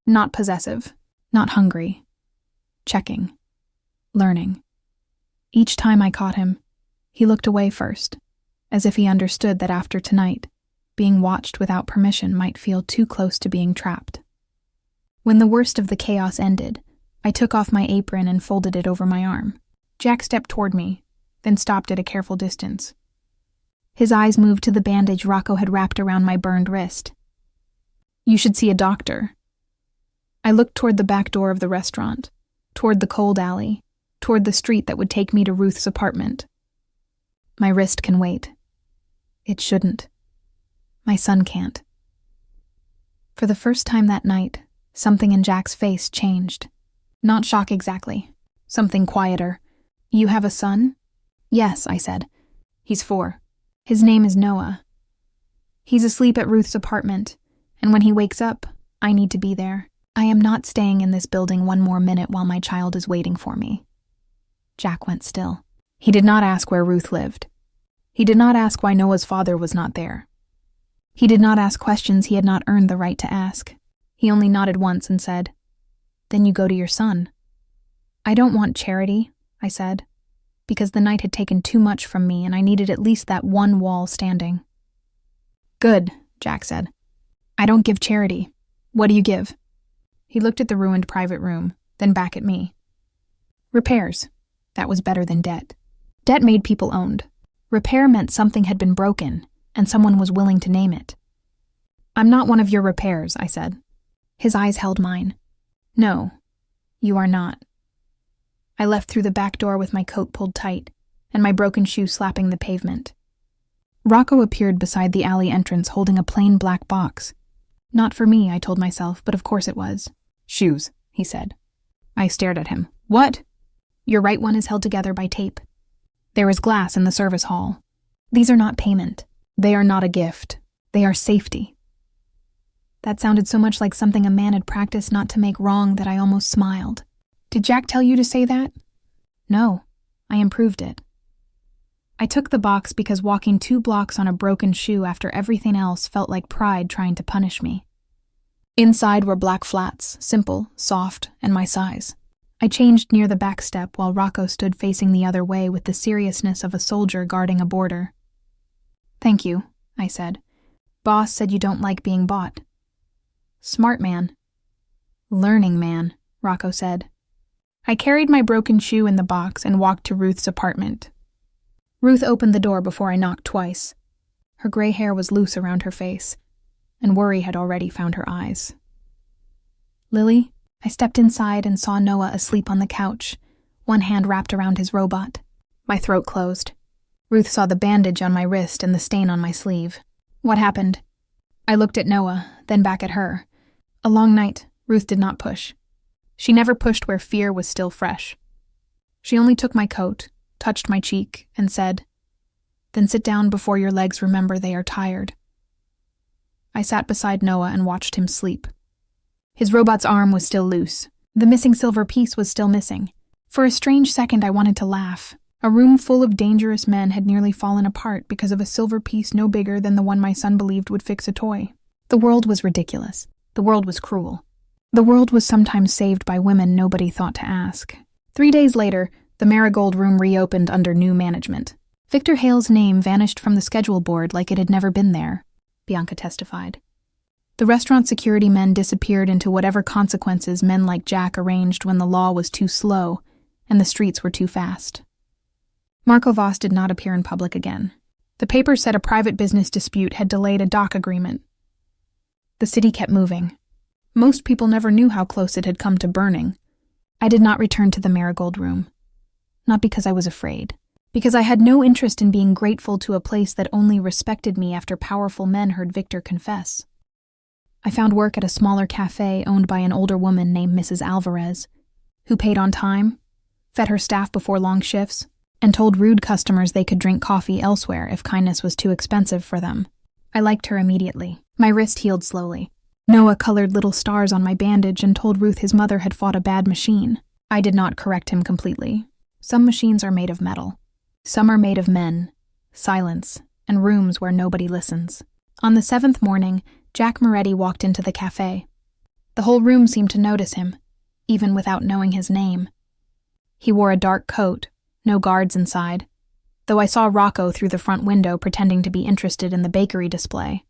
Not possessive, not hungry. Checking. Learning. Each time I caught him, he looked away first, as if he understood that after tonight, being watched without permission might feel too close to being trapped. When the worst of the chaos ended, I took off my apron and folded it over my arm. Jack stepped toward me, then stopped at a careful distance. His eyes moved to the bandage Rocco had wrapped around my burned wrist. "You should see a doctor." I looked toward the back door of the restaurant, toward the cold alley, toward the street that would take me to Ruth's apartment. "My wrist can wait," It shouldn't. My son can't. For the first time that night, something in Jack's face changed. Not shock exactly. Something quieter. You have a son? Yes, I said. He's 4. His name is Noah. He's asleep at Ruth's apartment, and when he wakes up, I need to be there. I am not staying in this building one more minute while my child is waiting for me. Jack went still. He did not ask where Ruth lived. He did not ask why Noah's father was not there. He did not ask questions he had not earned the right to ask. He only nodded once and said, "Then you go to your son." "I don't want charity," I said, because the night had taken too much from me and I needed at least that one wall standing. "Good," Jack said. "I don't give charity. What do you give?" He looked at the ruined private room, then back at me. "Repairs." That was better than debt. Debt made people owned. Repair meant something had been broken, and someone was willing to name it. "I'm not one of your repairs," I said. His eyes held mine. "No, you are not." I left through the back door with my coat pulled tight, and my broken shoe slapping the pavement. Rocco appeared beside the alley entrance holding a plain black box. Not for me, I told myself, but of course it was. "Shoes," he said. I stared at him. "What?" "Your right one is held together by tape. There is glass in the service hall. These are not payment. They are not a gift. They are safety." That sounded so much like something a man had practiced not to make wrong that I almost smiled. "Did Jack tell you to say that?" "No, I improved it." I took the box because walking 2 blocks on a broken shoe after everything else felt like pride trying to punish me. Inside were black flats, simple, soft, and my size. I changed near the back step while Rocco stood facing the other way with the seriousness of a soldier guarding a border. "Thank you," I said. "Boss said you don't like being bought." "Smart man." "Learning man," Rocco said. I carried my broken shoe in the box and walked to Ruth's apartment. Ruth opened the door before I knocked twice. Her gray hair was loose around her face, and worry had already found her eyes. "Lily?" I stepped inside and saw Noah asleep on the couch, one hand wrapped around his robot. My throat closed. Ruth saw the bandage on my wrist and the stain on my sleeve. "What happened?" I looked at Noah, then back at her. A long night, Ruth did not push. She never pushed where fear was still fresh. She only took my coat, touched my cheek, and said, "Then sit down before your legs remember they are tired." I sat beside Noah and watched him sleep. His robot's arm was still loose. The missing silver piece was still missing. For a strange second I wanted to laugh. A room full of dangerous men had nearly fallen apart because of a silver piece no bigger than the one my son believed would fix a toy. The world was ridiculous. The world was cruel. The world was sometimes saved by women nobody thought to ask. 3 days later, the Marigold Room reopened under new management. Victor Hale's name vanished from the schedule board like it had never been there, Bianca testified. The restaurant security men disappeared into whatever consequences men like Jack arranged when the law was too slow and the streets were too fast. Marco Voss did not appear in public again. The paper said a private business dispute had delayed a dock agreement. The city kept moving. Most people never knew how close it had come to burning. I did not return to the Marigold Room. Not because I was afraid. Because I had no interest in being grateful to a place that only respected me after powerful men heard Victor confess. I found work at a smaller cafe owned by an older woman named Mrs. Alvarez, who paid on time, fed her staff before long shifts, and told rude customers they could drink coffee elsewhere if kindness was too expensive for them. I liked her immediately. My wrist healed slowly. Noah colored little stars on my bandage and told Ruth his mother had fought a bad machine. I did not correct him completely. Some machines are made of metal. Some are made of men, silence, and rooms where nobody listens. On the 7th morning, Jack Moretti walked into the cafe. The whole room seemed to notice him, even without knowing his name. He wore a dark coat, no guards inside, though I saw Rocco through the front window pretending to be interested in the bakery display.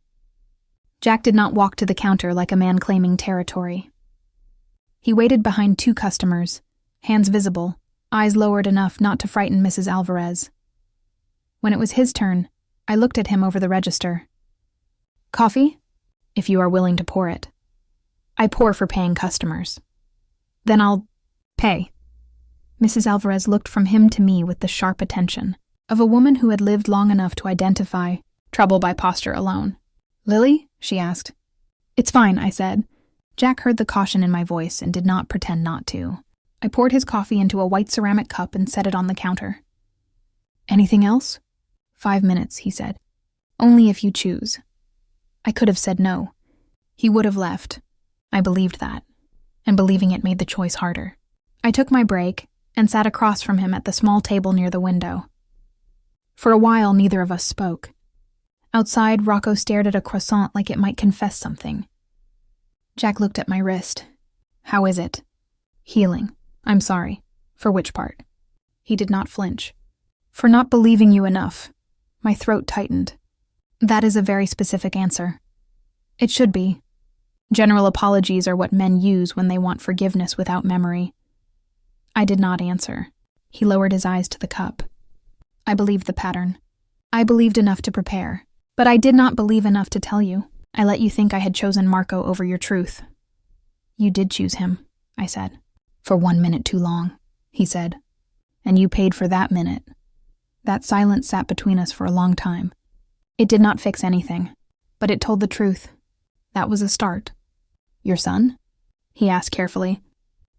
Jack did not walk to the counter like a man claiming territory. He waited behind 2 customers, hands visible, eyes lowered enough not to frighten Mrs. Alvarez. When it was his turn, I looked at him over the register. "Coffee? If you are willing to pour it. I pour for paying customers. Then I'll pay." Mrs. Alvarez looked from him to me with the sharp attention of a woman who had lived long enough to identify Trouble by posture alone. Lily? She asked. It's fine, I said. Jack heard the caution in my voice and did not pretend not to. I poured his coffee into a white ceramic cup and set it on the counter. Anything else? 5 minutes, he said. Only if you choose. I could have said no. He would have left. I believed that, and believing it made the choice harder. I took my break and sat across from him at the small table near the window. For a while, neither of us spoke. Outside, Rocco stared at a croissant like it might confess something. Jack looked at my wrist. How is it? Healing. I'm sorry. For which part? He did not flinch. For not believing you enough. My throat tightened. That is a very specific answer. It should be. General apologies are what men use when they want forgiveness without memory. I did not answer. He lowered his eyes to the cup. I believed the pattern. I believed enough to prepare. But I did not believe enough to tell you. I let you think I had chosen Marco over your truth. You did choose him, I said. For 1 minute too long, he said. And you paid for that minute. That silence sat between us for a long time. It did not fix anything, but it told the truth. That was a start. Your son? He asked carefully.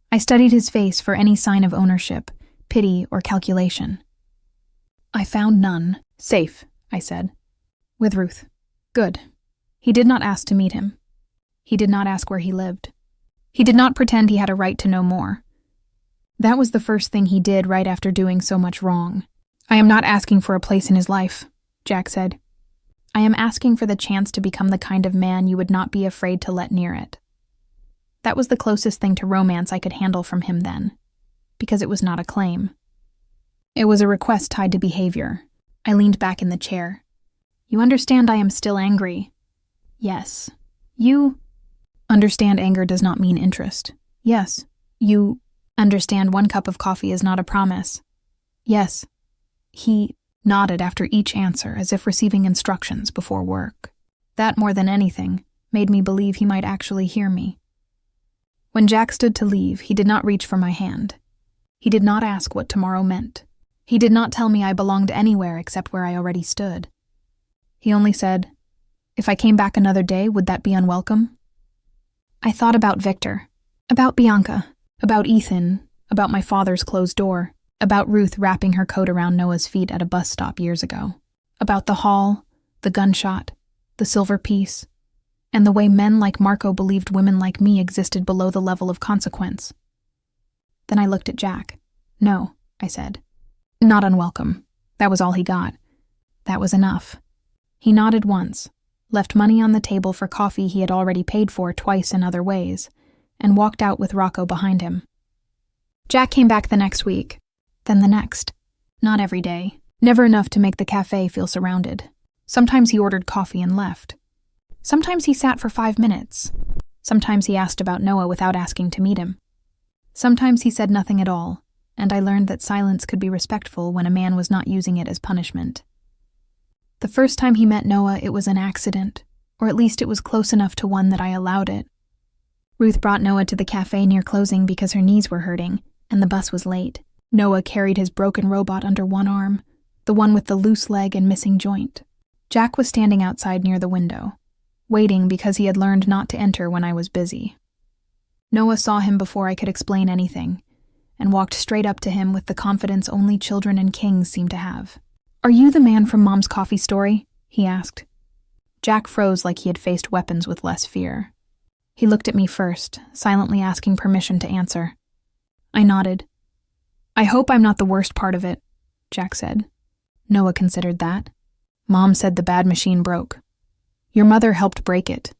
I studied his face for any sign of ownership, pity, or calculation. I found none. Safe, I said. With Ruth. Good. He did not ask to meet him. He did not ask where he lived. He did not pretend he had a right to know more. That was the first thing he did right after doing so much wrong. I am not asking for a place in his life, Jack said. I am asking for the chance to become the kind of man you would not be afraid to let near it. That was the closest thing to romance I could handle from him then, because it was not a claim. It was a request tied to behavior. I leaned back in the chair. You understand I am still angry. Yes. You understand anger does not mean interest. Yes. You understand 1 cup of coffee is not a promise. Yes. He nodded after each answer as if receiving instructions before work. That, more than anything, made me believe he might actually hear me. When Jack stood to leave, he did not reach for my hand. He did not ask what tomorrow meant. He did not tell me I belonged anywhere except where I already stood. He only said, if I came back another day, would that be unwelcome? I thought about Victor, about Bianca, about Ethan, about my father's closed door, about Ruth wrapping her coat around Noah's feet at a bus stop years ago, about the hall, the gunshot, the silver piece, and the way men like Marco believed women like me existed below the level of consequence. Then I looked at Jack. No, I said. Not unwelcome. That was all he got. That was enough. He nodded once, left money on the table for coffee he had already paid for twice in other ways, and walked out with Rocco behind him. Jack came back the next week, then the next. Not every day. Never enough to make the cafe feel surrounded. Sometimes he ordered coffee and left. Sometimes he sat for 5 minutes. Sometimes he asked about Noah without asking to meet him. Sometimes he said nothing at all, and I learned that silence could be respectful when a man was not using it as punishment. The first time he met Noah, it was an accident, or at least it was close enough to one that I allowed it. Ruth brought Noah to the cafe near closing because her knees were hurting, and the bus was late. Noah carried his broken robot under one arm, the one with the loose leg and missing joint. Jack was standing outside near the window, waiting because he had learned not to enter when I was busy. Noah saw him before I could explain anything, and walked straight up to him with the confidence only children and kings seem to have. "Are you the man from Mom's coffee story?" he asked. Jack froze like he had faced weapons with less fear. He looked at me first, silently asking permission to answer. I nodded. "I hope I'm not the worst part of it," Jack said. Noah considered that. "Mom said the bad machine broke. Your mother helped break it."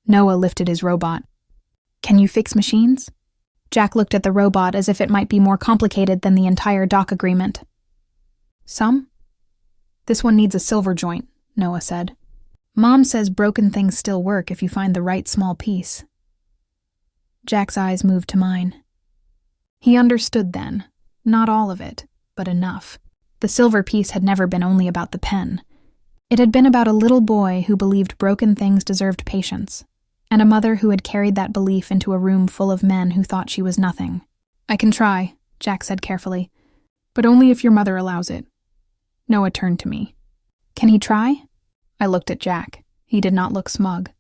Noah lifted his robot. "Can you fix machines?" Jack looked at the robot as if it might be more complicated than the entire dock agreement. "Some?" "This one needs a silver joint," Noah said. "Mom says broken things still work if you find the right small piece." Jack's eyes moved to mine. He understood then. Not all of it, but enough. The silver piece had never been only about the pen. It had been about a little boy who believed broken things deserved patience, and a mother who had carried that belief into a room full of men who thought she was nothing. "I can try," Jack said carefully, "but only if your mother allows it." Noah turned to me. "Can he try?" I looked at Jack. He did not look smug.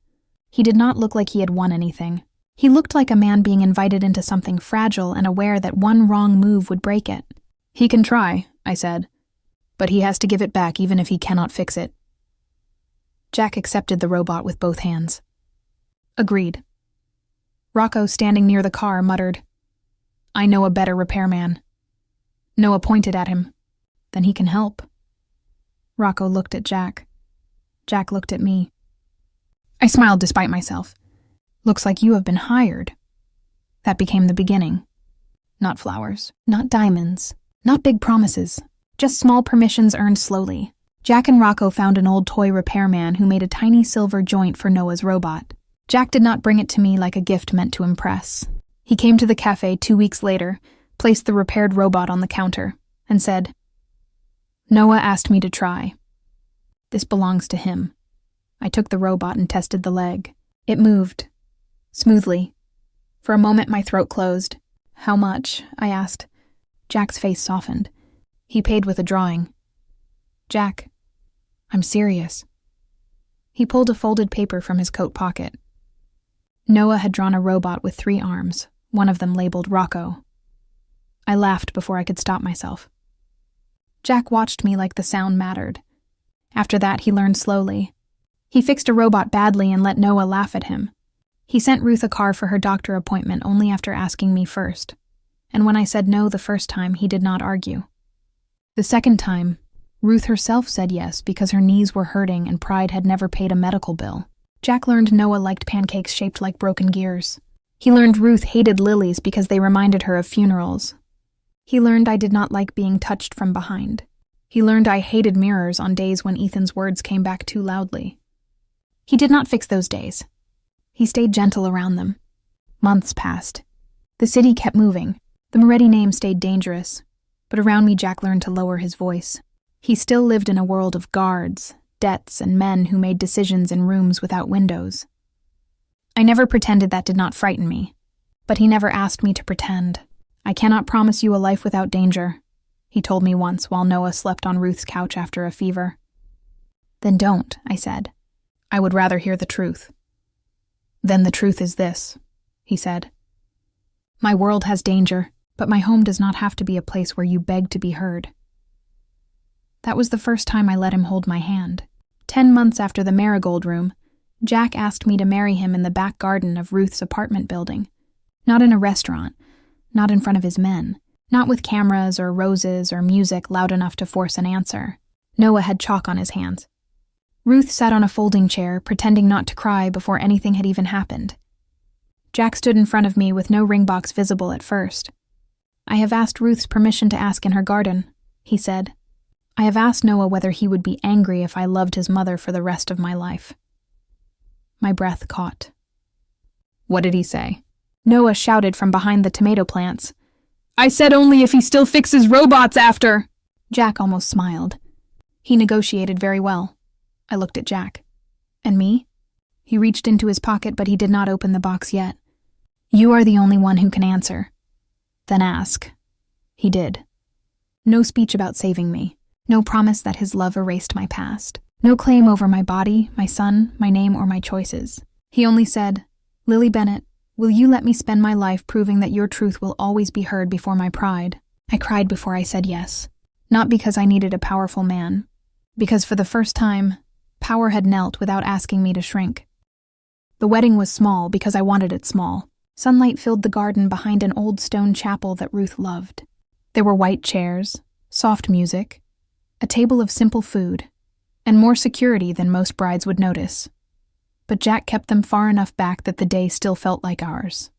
He did not look like he had won anything. He looked like a man being invited into something fragile and aware that one wrong move would break it. "He can try," I said, "but he has to give it back even if he cannot fix it." Jack accepted the robot with both hands. "Agreed." Rocco, standing near the car, muttered, "I know a better repairman." Noah pointed at him. "Then he can help." Rocco looked at Jack. Jack looked at me. I smiled despite myself. "Looks like you have been hired." That became the beginning. Not flowers, not diamonds, not big promises, just small permissions earned slowly. Jack and Rocco found an old toy repairman who made a tiny silver joint for Noah's robot. Jack did not bring it to me like a gift meant to impress. He came to the cafe 2 weeks later, placed the repaired robot on the counter, and said, "Noah asked me to try. This belongs to him." I took the robot and tested the leg. It moved. Smoothly. For a moment my throat closed. "How much?" I asked. Jack's face softened. He paid with a drawing. "Jack, I'm serious." He pulled a folded paper from his coat pocket. Noah had drawn a robot with 3 arms, one of them labeled Rocco. I laughed before I could stop myself. Jack watched me like the sound mattered. After that, he learned slowly. He fixed a robot badly and let Noah laugh at him. He sent Ruth a car for her doctor appointment only after asking me first. And when I said no the first time, he did not argue. The second time, Ruth herself said yes because her knees were hurting and Pride had never paid a medical bill. Jack learned Noah liked pancakes shaped like broken gears. He learned Ruth hated lilies because they reminded her of funerals. He learned I did not like being touched from behind. He learned I hated mirrors on days when Ethan's words came back too loudly. He did not fix those days. He stayed gentle around them. Months passed. The city kept moving. The Moretti name stayed dangerous. But around me, Jack learned to lower his voice. He still lived in a world of guards, debts, and men who made decisions in rooms without windows. I never pretended that did not frighten me. But he never asked me to pretend. "I cannot promise you a life without danger," he told me once while Noah slept on Ruth's couch after a fever. "Then don't," I said. "I would rather hear the truth." "Then the truth is this," he said. "My world has danger, but my home does not have to be a place where you beg to be heard." That was the first time I let him hold my hand. 10 months after the Marigold Room, Jack asked me to marry him in the back garden of Ruth's apartment building. Not in a restaurant, not in front of his men, not with cameras or roses or music loud enough to force an answer. Noah had chalk on his hands. Ruth sat on a folding chair, pretending not to cry before anything had even happened. Jack stood in front of me with no ring box visible at first. "I have asked Ruth's permission to ask in her garden," he said. "I have asked Noah whether he would be angry if I loved his mother for the rest of my life." My breath caught. "What did he say?" Noah shouted from behind the tomato plants. "I said only if he still fixes robots after!" Jack almost smiled. He negotiated very well. I looked at Jack. "And me?" He reached into his pocket, but he did not open the box yet. "You are the only one who can answer." "Then ask." He did. No speech about saving me. No promise that his love erased my past. No claim over my body, my son, my name, or my choices. He only said, "Lily Bennett, will you let me spend my life proving that your truth will always be heard before my pride?" I cried before I said yes. Not because I needed a powerful man. Because for the first time, power had knelt without asking me to shrink. The wedding was small because I wanted it small. Sunlight filled the garden behind an old stone chapel that Ruth loved. There were white chairs, soft music, a table of simple food, and more security than most brides would notice. But Jack kept them far enough back that the day still felt like ours.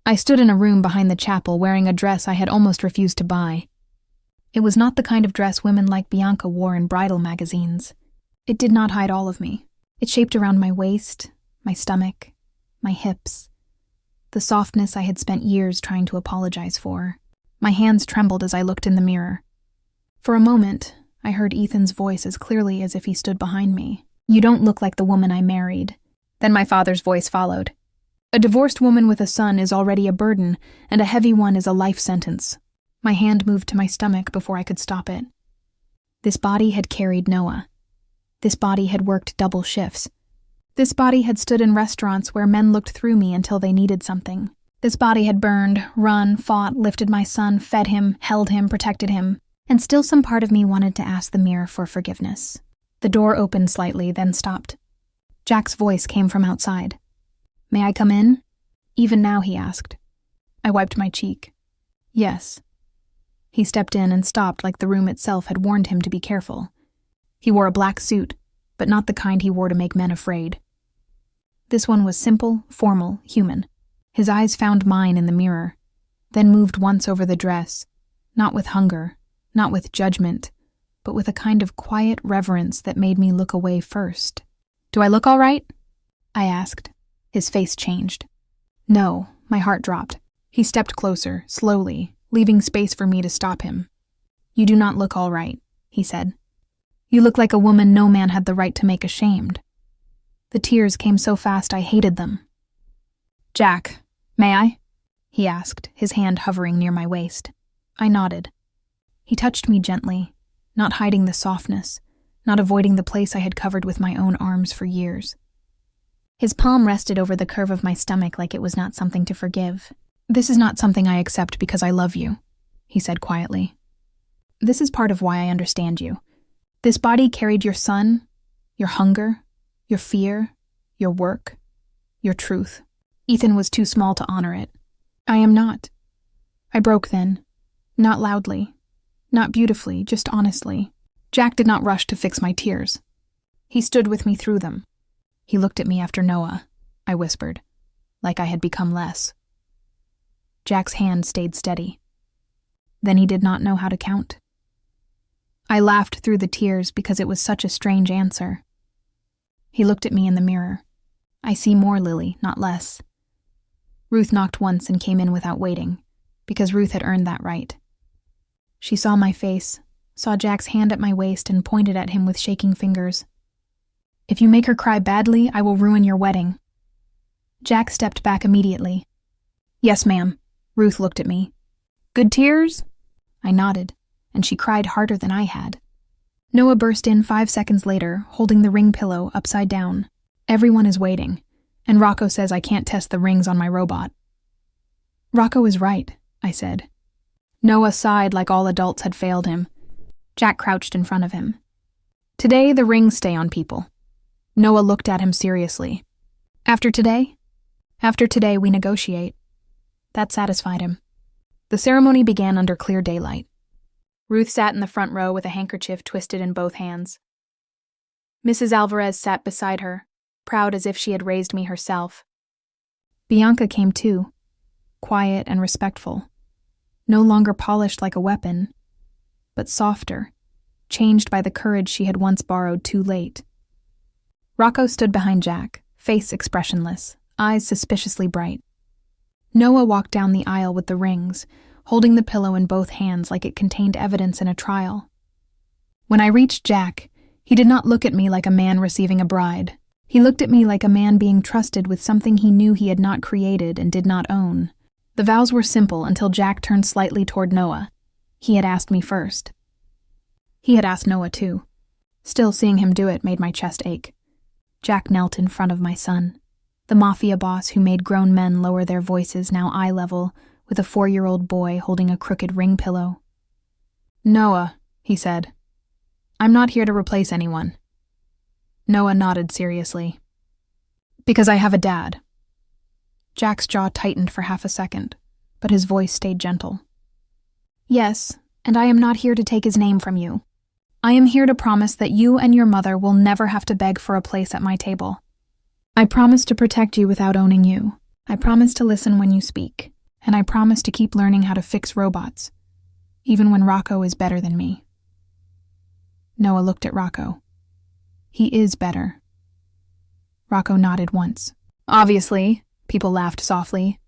I stood in a room behind the chapel wearing a dress I had almost refused to buy. It was not the kind of dress women like Bianca wore in bridal magazines. It did not hide all of me. It shaped around my waist, my stomach, my hips, the softness I had spent years trying to apologize for. My hands trembled as I looked in the mirror. For a moment, I heard Ethan's voice as clearly as if he stood behind me. "You don't look like the woman I married." Then my father's voice followed. "A divorced woman with a son is already a burden, and a heavy one is a life sentence." My hand moved to my stomach before I could stop it. This body had carried Noah. This body had worked double shifts. This body had stood in restaurants where men looked through me until they needed something. This body had burned, run, fought, lifted my son, fed him, held him, protected him, and still some part of me wanted to ask the mirror for forgiveness. The door opened slightly, then stopped. Jack's voice came from outside. "May I come in?" Even now, he asked. I wiped my cheek. "Yes." He stepped in and stopped like the room itself had warned him to be careful. He wore a black suit, but not the kind he wore to make men afraid. This one was simple, formal, human. His eyes found mine in the mirror, then moved once over the dress, not with hunger, not with judgment, but with a kind of quiet reverence that made me look away first. "Do I look all right?" I asked. His face changed. No, my heart dropped. He stepped closer, slowly, leaving space for me to stop him. "You do not look all right," he said. "You look like a woman no man had the right to make ashamed." The tears came so fast I hated them. "Jack, may I?" he asked, his hand hovering near my waist. I nodded. He touched me gently, not hiding the softness, not avoiding the place I had covered with my own arms for years. His palm rested over the curve of my stomach like it was not something to forgive. "This is not something I accept because I love you," he said quietly. "This is part of why I understand you. This body carried your son, your hunger, your fear, your work, your truth. Ethan was too small to honor it. I am not." I broke then. Not loudly. Not beautifully, just honestly. Jack did not rush to fix my tears. He stood with me through them. He looked at me after Noah, I whispered, like I had become less. Jack's hand stayed steady. Then he did not know how to count. I laughed through the tears because it was such a strange answer. He looked at me in the mirror. "I see more, Lily, not less." Ruth knocked once and came in without waiting, because Ruth had earned that right. She saw my face, saw Jack's hand at my waist, and pointed at him with shaking fingers. "If you make her cry badly, I will ruin your wedding." Jack stepped back immediately. "Yes, ma'am." Ruth looked at me. "Good tears?" I nodded, and she cried harder than I had. Noah burst in 5 seconds later, holding the ring pillow upside down. "Everyone is waiting, and Rocco says I can't test the rings on my robot." "Rocco is right," I said. Noah sighed like all adults had failed him. Jack crouched in front of him. "Today, the rings stay on people." Noah looked at him seriously. After today, we negotiate." That satisfied him. The ceremony began under clear daylight. Ruth sat in the front row with a handkerchief twisted in both hands. Mrs. Alvarez sat beside her, proud as if she had raised me herself. Bianca came too, quiet and respectful, no longer polished like a weapon, but softer, changed by the courage she had once borrowed too late. Rocco stood behind Jack, face expressionless, eyes suspiciously bright. Noah walked down the aisle with the rings, holding the pillow in both hands like it contained evidence in a trial. When I reached Jack, he did not look at me like a man receiving a bride. He looked at me like a man being trusted with something he knew he had not created and did not own. The vows were simple until Jack turned slightly toward Noah. He had asked me first. He had asked Noah too. Still, seeing him do it made my chest ache. Jack knelt in front of my son, the Mafia boss who made grown men lower their voices now eye level, with a 4-year-old boy holding a crooked ring pillow. "Noah," he said, "I'm not here to replace anyone." Noah nodded seriously. "Because I have a dad." Jack's jaw tightened for half a second, but his voice stayed gentle. "Yes, and I am not here to take his name from you. I am here to promise that you and your mother will never have to beg for a place at my table. I promise to protect you without owning you. I promise to listen when you speak, and I promise to keep learning how to fix robots, even when Rocco is better than me." Noah looked at Rocco. "He is better." Rocco nodded once. "Obviously," people laughed softly.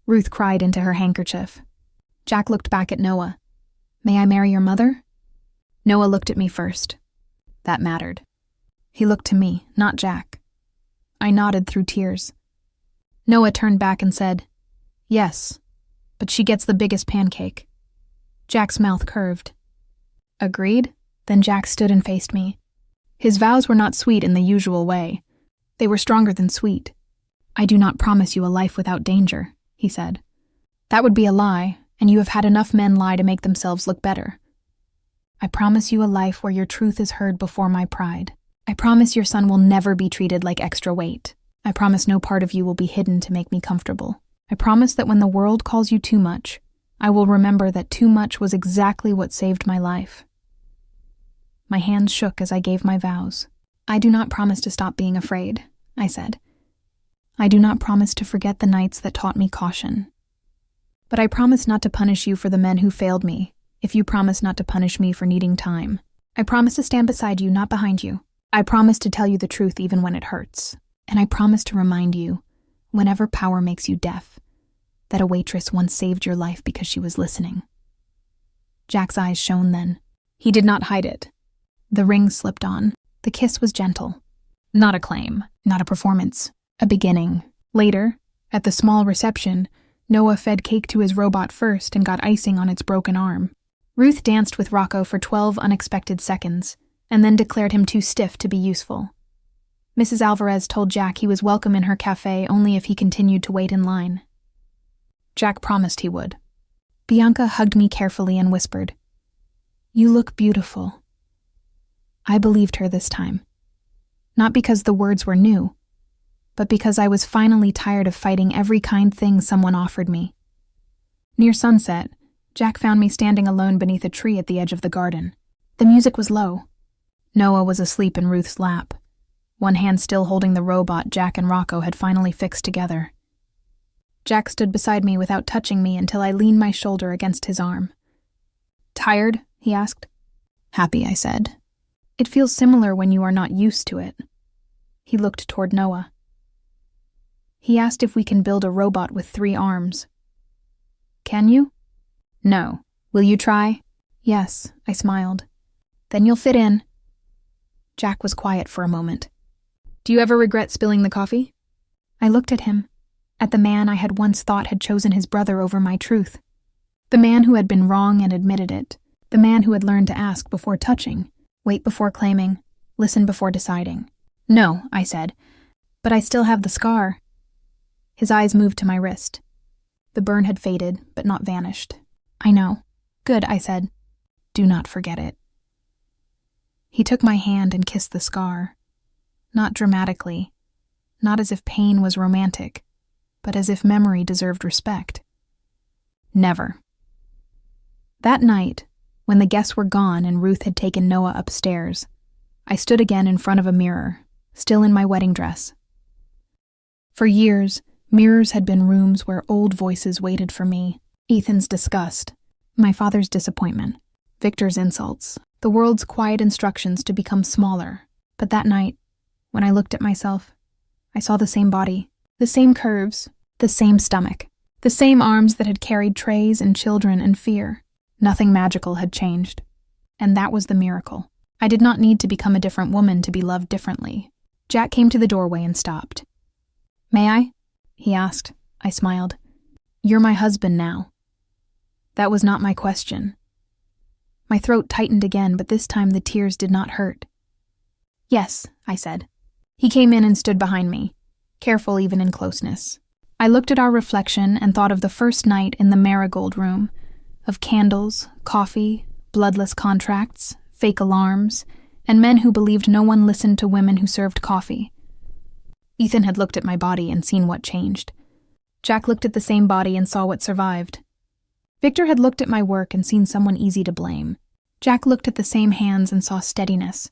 Ruth cried into her handkerchief. Jack looked back at Noah. "May I marry your mother?" Noah looked at me first. That mattered. He looked to me, not Jack. I nodded through tears. Noah turned back and said, "Yes, but she gets the biggest pancake." Jack's mouth curved. "Agreed?" Then Jack stood and faced me. His vows were not sweet in the usual way. They were stronger than sweet. "I do not promise you a life without danger," he said. "That would be a lie, and you have had enough men lie to make themselves look better. I promise you a life where your truth is heard before my pride. I promise your son will never be treated like extra weight. I promise no part of you will be hidden to make me comfortable. I promise that when the world calls you too much, I will remember that too much was exactly what saved my life." My hands shook as I gave my vows. "I do not promise to stop being afraid," I said. "I do not promise to forget the nights that taught me caution. But I promise not to punish you for the men who failed me, if you promise not to punish me for needing time. I promise to stand beside you, not behind you. I promise to tell you the truth even when it hurts. And I promise to remind you, whenever power makes you deaf, that a waitress once saved your life because she was listening." Jack's eyes shone then. He did not hide it. The ring slipped on. The kiss was gentle. Not a claim, not a performance, a beginning. Later, at the small reception, Noah fed cake to his robot first and got icing on its broken arm. Ruth danced with Rocco for 12 unexpected seconds, and then declared him too stiff to be useful. Mrs. Alvarez told Jack he was welcome in her cafe only if he continued to wait in line. Jack promised he would. Bianca hugged me carefully and whispered, "You look beautiful." I believed her this time. Not because the words were new, but because I was finally tired of fighting every kind thing someone offered me. Near sunset, Jack found me standing alone beneath a tree at the edge of the garden. The music was low. Noah was asleep in Ruth's lap, one hand still holding the robot Jack and Rocco had finally fixed together. Jack stood beside me without touching me until I leaned my shoulder against his arm. "Tired?" he asked. "Happy," I said. "It feels similar when you are not used to it." He looked toward Noah. He asked if we can build a robot with 3 arms. "Can you?" "No. Will you try?" "Yes," I smiled. "Then you'll fit in." Jack was quiet for a moment. "Do you ever regret spilling the coffee?" I looked at him, at the man I had once thought had chosen his brother over my truth. The man who had been wrong and admitted it. The man who had learned to ask before touching, wait before claiming, listen before deciding. "No," I said, "but I still have the scar." His eyes moved to my wrist. The burn had faded, but not vanished. "I know." "Good," I said. "Do not forget it." He took my hand and kissed the scar. Not dramatically, not as if pain was romantic, but as if memory deserved respect. Never. That night, when the guests were gone and Ruth had taken Noah upstairs, I stood again in front of a mirror, still in my wedding dress. For years, mirrors had been rooms where old voices waited for me. Ethan's disgust, my father's disappointment, Victor's insults, the world's quiet instructions to become smaller. But that night, when I looked at myself, I saw the same body, the same curves, the same stomach, the same arms that had carried trays and children and fear. Nothing magical had changed. And that was the miracle. I did not need to become a different woman to be loved differently. Jack came to the doorway and stopped. "May I?" he asked. I smiled. "You're my husband now." That was not my question. My throat tightened again, but this time the tears did not hurt. "Yes," I said. He came in and stood behind me, careful even in closeness. I looked at our reflection and thought of the first night in the Marigold room, of candles, coffee, bloodless contracts, fake alarms, and men who believed no one listened to women who served coffee. Ethan had looked at my body and seen what changed. Jack looked at the same body and saw what survived. Victor had looked at my work and seen someone easy to blame. Jack looked at the same hands and saw steadiness.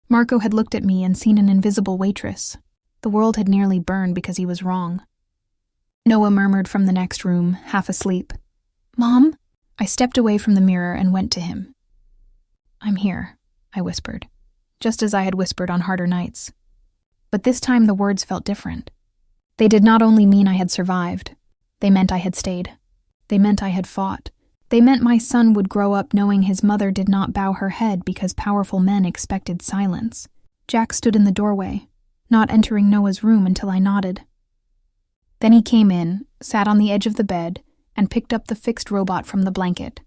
Marco had looked at me and seen an invisible waitress. The world had nearly burned because he was wrong. Noah murmured from the next room, half asleep. "Mom?" I stepped away from the mirror and went to him. "I'm here," I whispered, just as I had whispered on harder nights. But this time the words felt different. They did not only mean I had survived. They meant I had stayed. They meant I had fought. They meant my son would grow up knowing his mother did not bow her head because powerful men expected silence. Jack stood in the doorway, not entering Noah's room until I nodded. Then he came in, sat on the edge of the bed, and picked up the fixed robot from the blanket.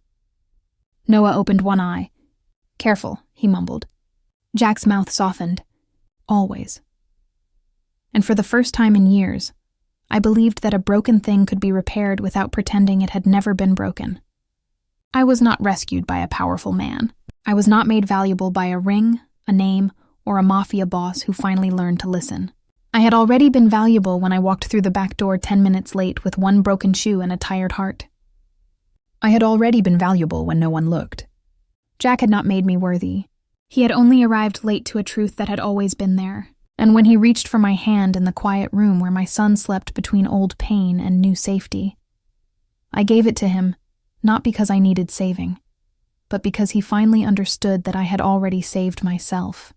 Noah opened one eye. "Careful," he mumbled. Jack's mouth softened. Always. And for the first time in years, I believed that a broken thing could be repaired without pretending it had never been broken. I was not rescued by a powerful man. I was not made valuable by a ring, a name, or a mafia boss who finally learned to listen. I had already been valuable when I walked through the back door 10 minutes late with one broken shoe and a tired heart. I had already been valuable when no one looked. Jack had not made me worthy. He had only arrived late to a truth that had always been there. And when he reached for my hand in the quiet room where my son slept between old pain and new safety, I gave it to him, not because I needed saving, but because he finally understood that I had already saved myself.